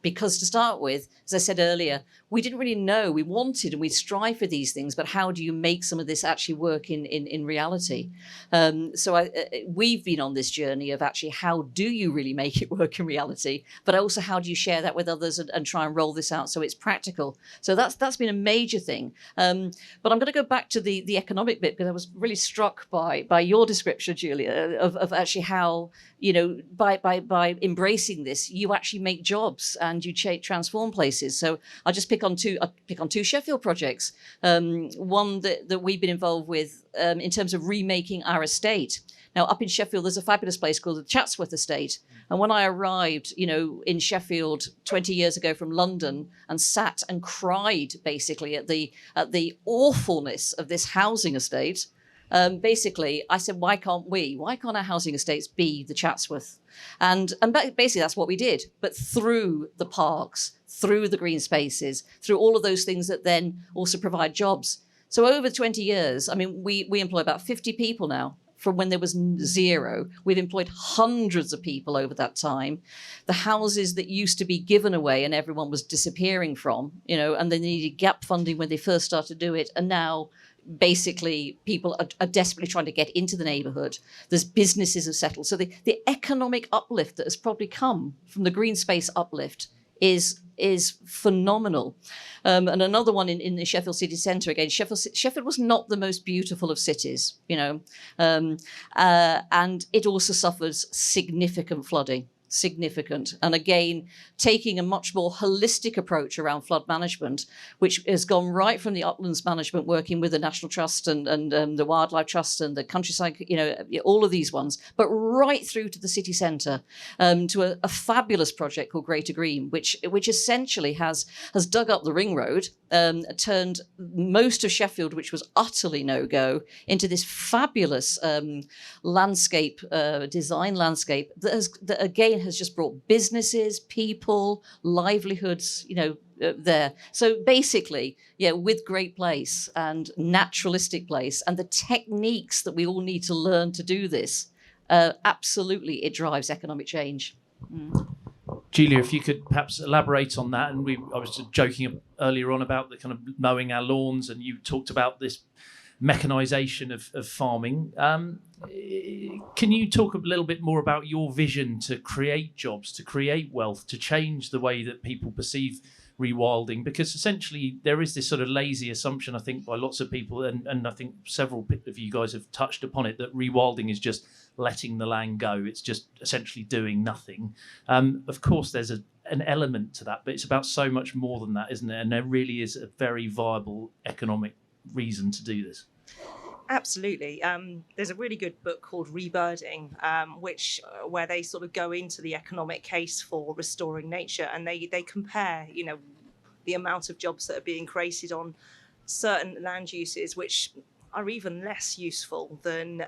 [SPEAKER 3] because to start with, as I said earlier, we didn't really know. We wanted and we strive for these things, but how do you make some of this actually work in reality? So we've been on this journey of actually, how do you really make it work in reality? But also, how do you share that with others and try and roll this out so it's practical? So that's been a major thing. But I'm going to go back to the economic bit, because I was really struck by your description, Julia, of actually how, by embracing this, you actually make jobs and you transform places. So I'll just pick on two Sheffield projects. One that we've been involved with in terms of remaking our estate. Now, up in Sheffield, there's a fabulous place called the Chatsworth Estate. And when I arrived, in Sheffield 20 years ago from London, and sat and cried basically at the awfulness of this housing estate, basically I said, why can't our housing estates be the Chatsworth? And basically that's what we did, but through the parks, through the green spaces, through all of those things that then also provide jobs. So over 20 years, I mean, we employ about 50 people now. From when there was zero, we've employed hundreds of people over that time. The houses that used to be given away and everyone was disappearing from, and they needed gap funding when they first started to do it, and now basically people are desperately trying to get into the neighbourhood. There's businesses have settled. So the economic uplift that has probably come from the green space uplift is phenomenal. And another one in the Sheffield city centre, again, Sheffield was not the most beautiful of cities, and it also suffers significant flooding. And again, taking a much more holistic approach around flood management, which has gone right from the uplands management, working with the National Trust and the Wildlife Trust and the countryside, all of these ones, but right through to the city centre, to a fabulous project called Greater Green, which essentially has dug up the ring road, turned most of Sheffield, which was utterly no-go, into this fabulous landscape, design landscape that again has just brought businesses, people, livelihoods, there. So basically, with great place and naturalistic place and the techniques that we all need to learn to do this, absolutely it drives economic change.
[SPEAKER 1] Julia, if you could perhaps elaborate on that. And I was just joking earlier on about the kind of mowing our lawns, and you talked about this mechanisation of farming. Can you talk a little bit more about your vision to create jobs, to create wealth, to change the way that people perceive rewilding? Because essentially there is this sort of lazy assumption, I think, by lots of people, and I think several of you guys have touched upon it, that rewilding is just letting the land go. It's just essentially doing nothing. Of course, there's an element to that, but it's about so much more than that, isn't it? And there really is a very viable economic reason to do this.
[SPEAKER 4] Absolutely. There's a really good book called Rewilding, where they sort of go into the economic case for restoring nature, and they compare, the amount of jobs that are being created on certain land uses which are even less useful than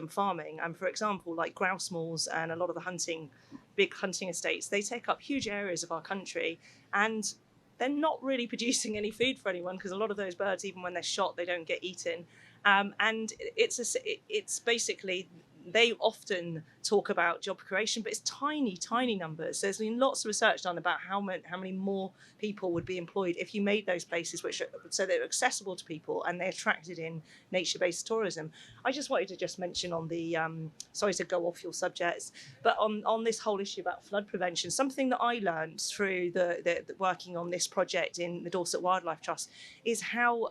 [SPEAKER 4] farming. And for example, like grouse moors and a lot of the big hunting estates, they take up huge areas of our country, and they're not really producing any food for anyone, because a lot of those birds, even when they're shot, they don't get eaten. And it's basically, they often talk about job creation, but it's tiny numbers. There's been lots of research done about how many more people would be employed if you made those places so they're accessible to people and they attracted in nature-based tourism. I just wanted to mention on the, sorry to go off your subjects, but on this whole issue about flood prevention, something that I learned through the working on this project in the Dorset Wildlife Trust is how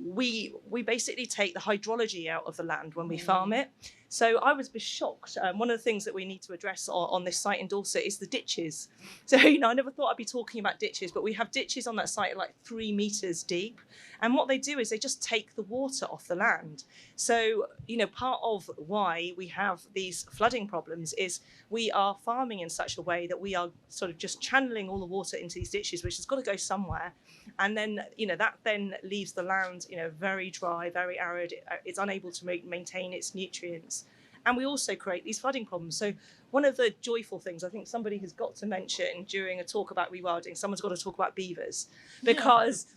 [SPEAKER 4] we basically take the hydrology out of the land when we farm it. So I was shocked. One of the things that we need to address on this site in Dorset is the ditches. So, I never thought I'd be talking about ditches, but we have ditches on that site like 3 meters deep. And what they do is they just take the water off the land. So, part of why we have these flooding problems is we are farming in such a way that we are sort of just channeling all the water into these ditches, which has got to go somewhere. And then, that then leaves the land, very dry, very arid. It's unable to maintain its nutrients. And we also create these flooding problems. So one of the joyful things I think somebody has got to mention during a talk about rewilding, someone's got to talk about beavers, because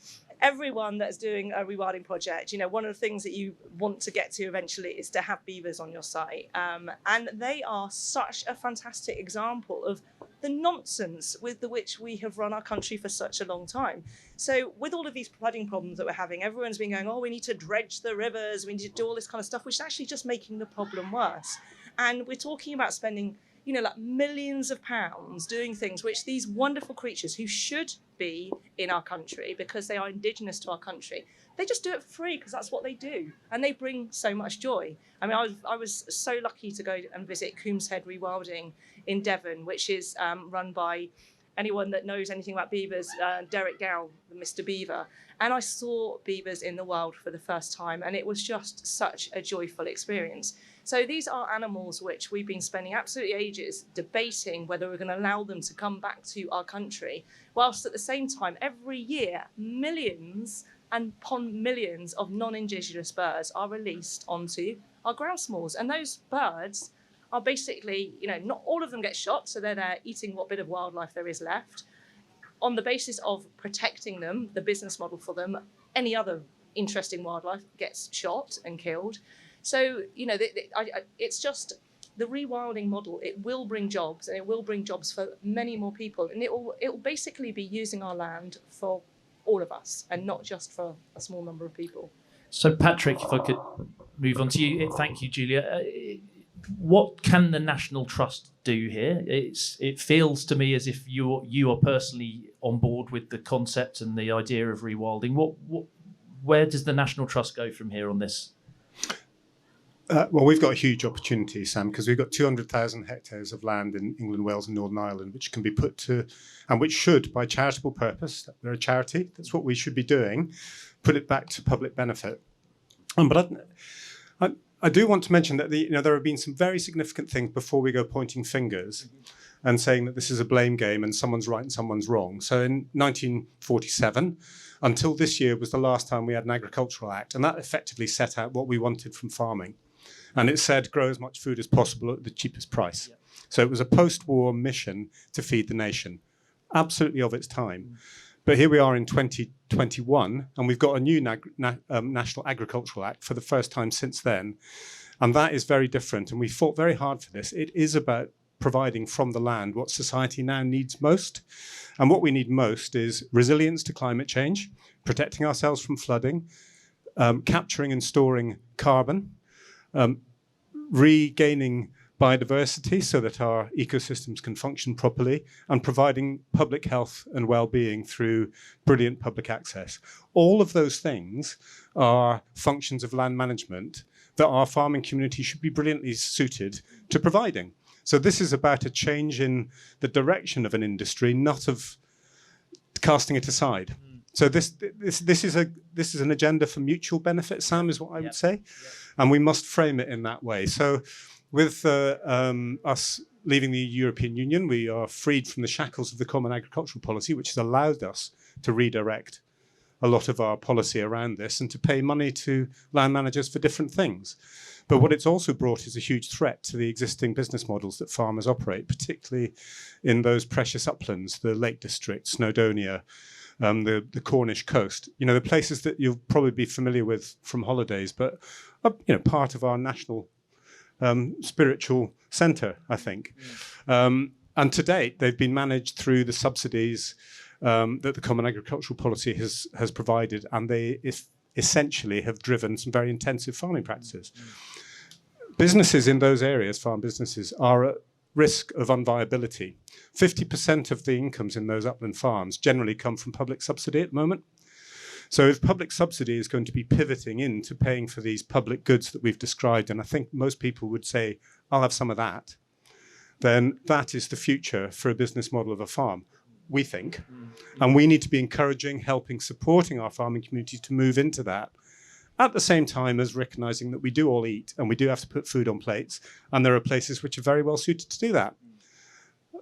[SPEAKER 4] everyone that's doing a rewilding project, one of the things that you want to get to eventually is to have beavers on your site. And they are such a fantastic example of the nonsense with which we have run our country for such a long time. So with all of these flooding problems that we're having, everyone's been going, we need to dredge the rivers, we need to do all this kind of stuff, which is actually just making the problem worse. And we're talking about spending like millions of pounds doing things which these wonderful creatures who should be in our country because they are indigenous to our country, they just do it for free because that's what they do. And they bring so much joy. I mean, I was so lucky to go and visit Coombs Head Rewilding in Devon, which is run by anyone that knows anything about beavers, Derek Gow, Mr. Beaver. And I saw beavers in the wild for the first time, and it was just such a joyful experience. So these are animals which we've been spending absolutely ages debating whether we're going to allow them to come back to our country, whilst at the same time, every year, millions and upon millions of non-indigenous birds are released onto our ground smals. And those birds are basically, not all of them get shot, so they're there eating what bit of wildlife there is left. On the basis of protecting them, the business model for them, any other interesting wildlife gets shot and killed. So, it's just the rewilding model. It will bring jobs, and it will bring jobs for many more people. And it will basically be using our land for all of us and not just for a small number of people.
[SPEAKER 1] So, Patrick, if I could move on to you. Thank you, Julia. What can the National Trust do here? It feels to me as if you are personally on board with the concept and the idea of rewilding. Where does the National Trust go from here on this?
[SPEAKER 5] Well, we've got a huge opportunity, Sam, because we've got 200,000 hectares of land in England, Wales and Northern Ireland, which can be put to, and which should, by charitable purpose, they're a charity, that's what we should be doing, put it back to public benefit. But I do want to mention that there have been some very significant things before we go pointing fingers and saying that this is a blame game and someone's right and someone's wrong. So in 1947, until this year was the last time we had an Agricultural Act, and that effectively set out what we wanted from farming. And it said, grow as much food as possible at the cheapest price. Yeah. So it was a post-war mission to feed the nation, absolutely of its time. But here we are in 2021, and we've got a new National Agricultural Act for the first time since then. And that is very different. And we fought very hard for this. It is about providing from the land what society now needs most. And what we need most is resilience to climate change, protecting ourselves from flooding, capturing and storing carbon, regaining biodiversity so that our ecosystems can function properly, and providing public health and well-being through brilliant public access. All of those things are functions of land management that our farming community should be brilliantly suited to providing. So this is about a change in the direction of an industry, not of casting it aside. So this is an agenda for mutual benefit, Sam, is what I would say. And we must frame it in that way. So with us leaving the European Union, we are freed from the shackles of the Common Agricultural Policy, which has allowed us to redirect a lot of our policy around this and to pay money to land managers for different things. But what it's also brought is a huge threat to the existing business models that farmers operate, particularly in those precious uplands, the Lake District, Snowdonia, the Cornish coast, the places that you'll probably be familiar with from holidays, but part of our national spiritual centre, I think. And to date, they've been managed through the subsidies that the Common Agricultural Policy has provided, and they essentially have driven some very intensive farming practices. Businesses in those areas, farm businesses, are at risk of unviability. 50% of the incomes in those upland farms generally come from public subsidy at the moment. So if public subsidy is going to be pivoting into paying for these public goods that we've described, and I think most people would say, I'll have some of that, then that is the future for a business model of a farm, we think. And we need to be encouraging, helping, supporting our farming community to move into that, at the same time as recognizing that we do all eat and we do have to put food on plates, and there are places which are very well suited to do that.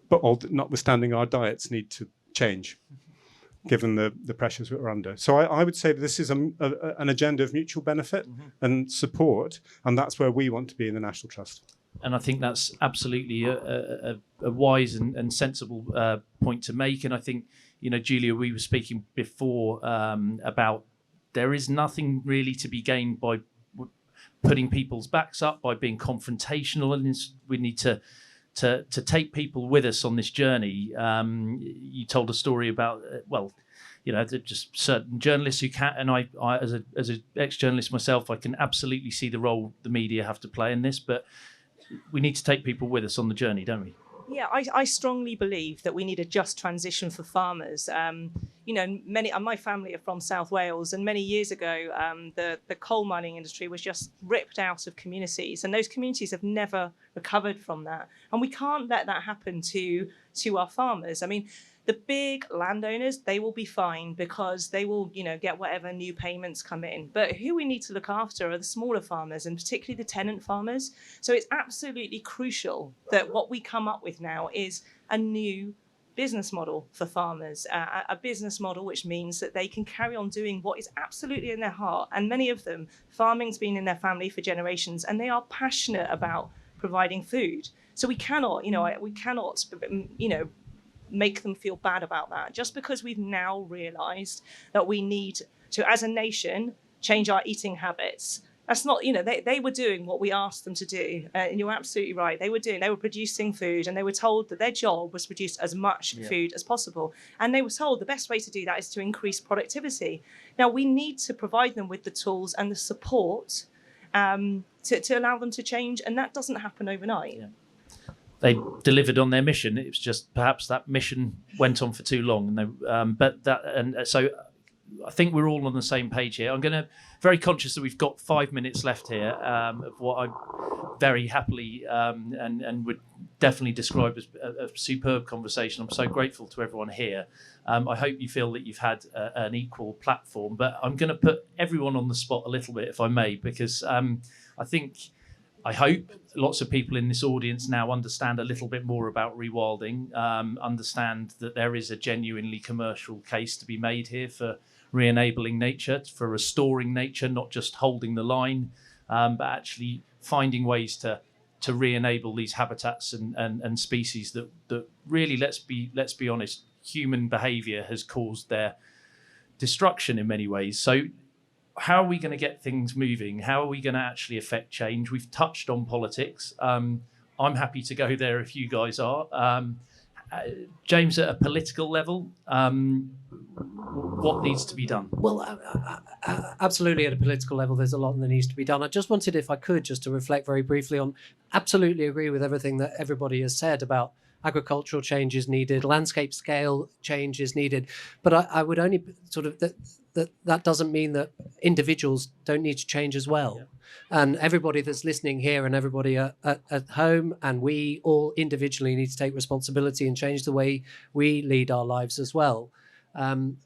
[SPEAKER 5] But notwithstanding, our diets need to change. given the pressures that we're under. So I would say that this is an agenda of mutual benefit and support, and that's where we want to be in the National Trust.
[SPEAKER 1] And I think that's absolutely a wise and sensible point to make. And I think, Julia, we were speaking before about there is nothing really to be gained by putting people's backs up, by being confrontational, and we need to take people with us on this journey. You told a story about, just certain journalists who can, and I as an ex-journalist myself, I can absolutely see the role the media have to play in this, but we need to take people with us on the journey, don't we?
[SPEAKER 4] Yeah, I strongly believe that we need a just transition for farmers. Many my family are from South Wales, and many years ago, the coal mining industry was just ripped out of communities, and those communities have never recovered from that. And we can't let that happen to our farmers. I mean, the big landowners, they will be fine because they will, get whatever new payments come in. But who we need to look after are the smaller farmers, and particularly the tenant farmers. So it's absolutely crucial that what we come up with now is a new business model for farmers, a business model which means that they can carry on doing what is absolutely in their heart. And many of them, farming's been in their family for generations, and they are passionate about providing food. So we cannot, make them feel bad about that, just because we've now realized that we need to, as a nation, change our eating habits. That's not, they were doing what we asked them to do. And you're absolutely right. They were producing food, and they were told that their job was to produce as much food as possible. And they were told the best way to do that is to increase productivity. Now, we need to provide them with the tools and the support to allow them to change. And that doesn't happen overnight.
[SPEAKER 1] Yeah. They delivered on their mission. It was just perhaps that mission went on for too long. And so I think we're all on the same page here. I'm very conscious that we've got 5 minutes left here of what I very happily and would definitely describe as a superb conversation. I'm so grateful to everyone here. I hope you feel that you've had an equal platform, but I'm going to put everyone on the spot a little bit, if I may, because I hope lots of people in this audience now understand a little bit more about rewilding, understand that there is a genuinely commercial case to be made here for re-enabling nature, for restoring nature, not just holding the line, but actually finding ways to re-enable these habitats and species that really, let's be honest, human behaviour has caused their destruction in many ways. So how are we going to get things moving? How are we going to actually affect change? We've touched on politics. I'm happy to go there if you guys are. James, at a political level, what needs to be done?
[SPEAKER 2] Well, absolutely at a political level, there's a lot that needs to be done. I just wanted, if I could, just to reflect very briefly on, absolutely agree with everything that everybody has said about agricultural change is needed, landscape scale change is needed. But I would only sort of, that doesn't mean that individuals don't need to change as well. Yeah. And everybody that's listening here and everybody at home, and we all individually need to take responsibility and change the way we lead our lives as well. And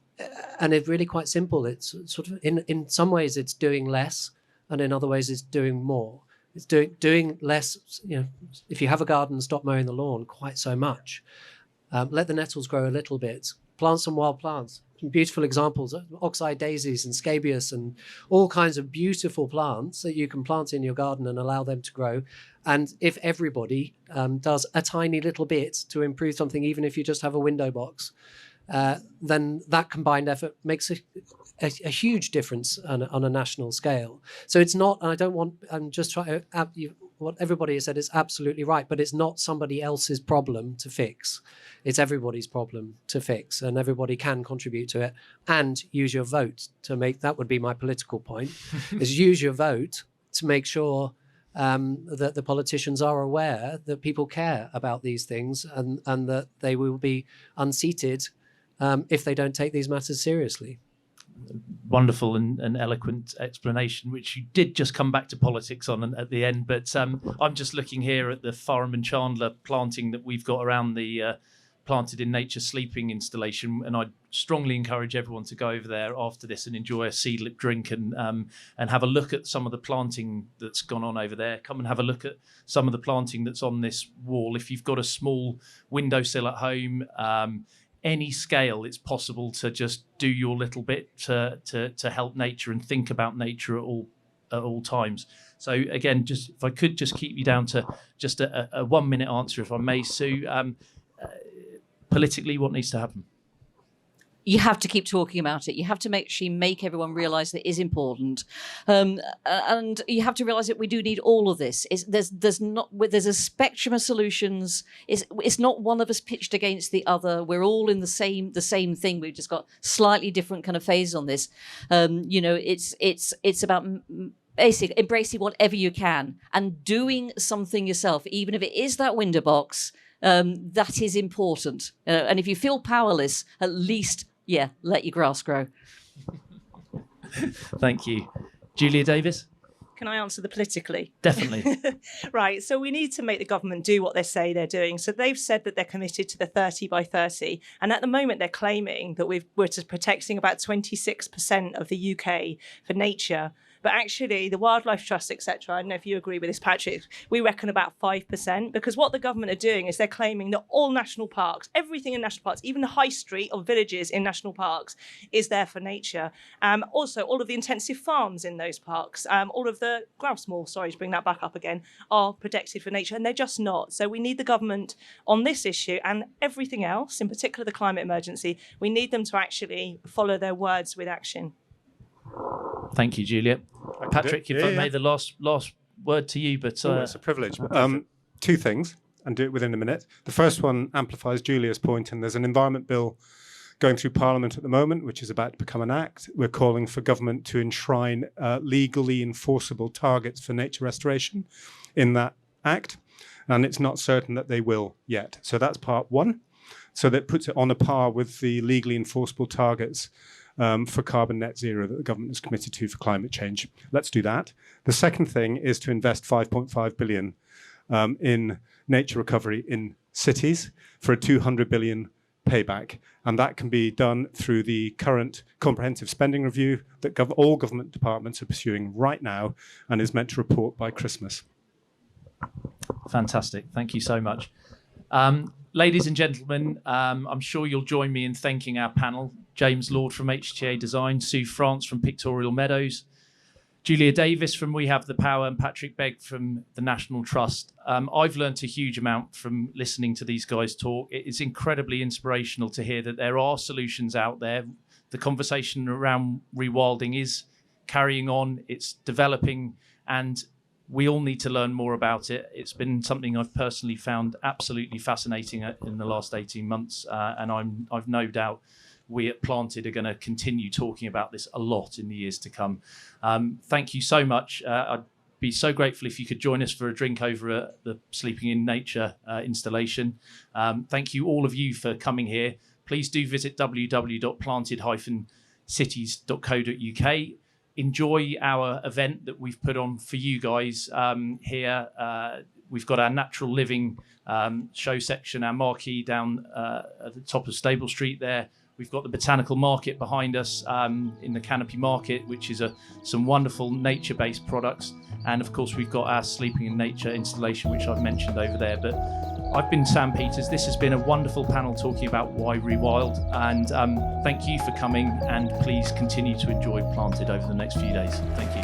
[SPEAKER 2] it's really quite simple. It's sort of, in some ways it's doing less, and in other ways it's doing more. It's doing less, if you have a garden, stop mowing the lawn quite so much. Let the nettles grow a little bit. Plant some wild plants. Some beautiful examples, oxeye daisies and scabious and all kinds of beautiful plants that you can plant in your garden and allow them to grow. And if everybody does a tiny little bit to improve something, even if you just have a window box, then that combined effort makes a huge difference on a national scale. So it's not, and I'm just trying to, what everybody has said is absolutely right, but it's not somebody else's problem to fix. It's everybody's problem to fix, and everybody can contribute to it and use your vote to make, that would be my political point, is use your vote to make sure that the politicians are aware that people care about these things and that they will be unseated if they don't take these matters seriously.
[SPEAKER 1] Wonderful and eloquent explanation, which you did just come back to politics on at the end. But I'm just looking here at the Farham and Chandler planting that we've got around the Planted in Nature sleeping installation, and I'd strongly encourage everyone to go over there after this and enjoy a seedlip drink and have a look at some of the planting that's gone on over there. Come and have a look at some of the planting that's on this wall. If you've got a small windowsill at home, any scale, it's possible to just do your little bit to help nature and think about nature at all times. So again, just if I could just keep you down to just a 1 minute answer, if I may, Sue. Politically, what needs to happen?
[SPEAKER 3] You have to keep talking about it. You have to make everyone realise that it is important, and you have to realise that we do need all of this. There's a spectrum of solutions. It's not one of us pitched against the other. We're all in the same thing. We've just got slightly different kind of phases on this. It's about basically embracing whatever you can and doing something yourself, even if it is that window box. That is important. And if you feel powerless, at least. Yeah, let your grass grow.
[SPEAKER 1] Thank you. Julia Davis?
[SPEAKER 4] Can I answer the politically?
[SPEAKER 1] Definitely.
[SPEAKER 4] Right. So we need to make the government do what they say they're doing. So they've said that they're committed to the 30 by 30. And at the moment, they're claiming that we're just protecting about 26% of the UK for nature. But actually, the Wildlife Trust, etc., I don't know if you agree with this, Patrick, we reckon about 5%, because what the government are doing is they're claiming that all national parks, everything in national parks, even the high street of villages in national parks is there for nature. Also, all of the intensive farms in those parks, all of the grouse moor, sorry to bring that back up again, are protected for nature, and they're just not. So we need the government on this issue and everything else, in particular the climate emergency, we need them to actually follow their words with action.
[SPEAKER 1] Thank you, Julia. Patrick, if I may, the last word to you. But
[SPEAKER 5] it's a privilege. Two things, and do it within a minute. The first one amplifies Julia's point, and there's an environment bill going through Parliament at the moment, which is about to become an act. We're calling for government to enshrine legally enforceable targets for nature restoration in that act, and it's not certain that they will yet. So that's part one. So that puts it on a par with the legally enforceable targets for carbon net zero that the government is committed to for climate change. Let's do that. The second thing is to invest 5.5 billion in nature recovery in cities for a 200 billion payback. And that can be done through the current comprehensive spending review that all government departments are pursuing right now and is meant to report by Christmas.
[SPEAKER 1] Fantastic. Thank you so much. Ladies and gentlemen, I'm sure you'll join me in thanking our panel. James Lord from HTA Design, Sue France from Pictorial Meadows, Julia Davis from We Have the Power, and Patrick Begg from the National Trust. I've learnt a huge amount from listening to these guys talk. It is incredibly inspirational to hear that there are solutions out there. The conversation around rewilding is carrying on, it's developing, and we all need to learn more about it. It's been something I've personally found absolutely fascinating in the last 18 months, and I've no doubt we at Planted are going to continue talking about this a lot in the years to come. Thank you so much. I'd be so grateful if you could join us for a drink over at the Sleeping in Nature installation. Thank you, all of you, for coming here. Please do visit www.planted-cities.co.uk. Enjoy our event that we've put on for you guys here. We've got our natural living show section, our marquee down at the top of Stable Street there. We've got the Botanical Market behind us in the Canopy Market, which is some wonderful nature-based products. And of course, we've got our Sleeping in Nature installation, which I've mentioned over there. But I've been Sam Peters. This has been a wonderful panel talking about why rewild. And thank you for coming. And please continue to enjoy Planted over the next few days. Thank you.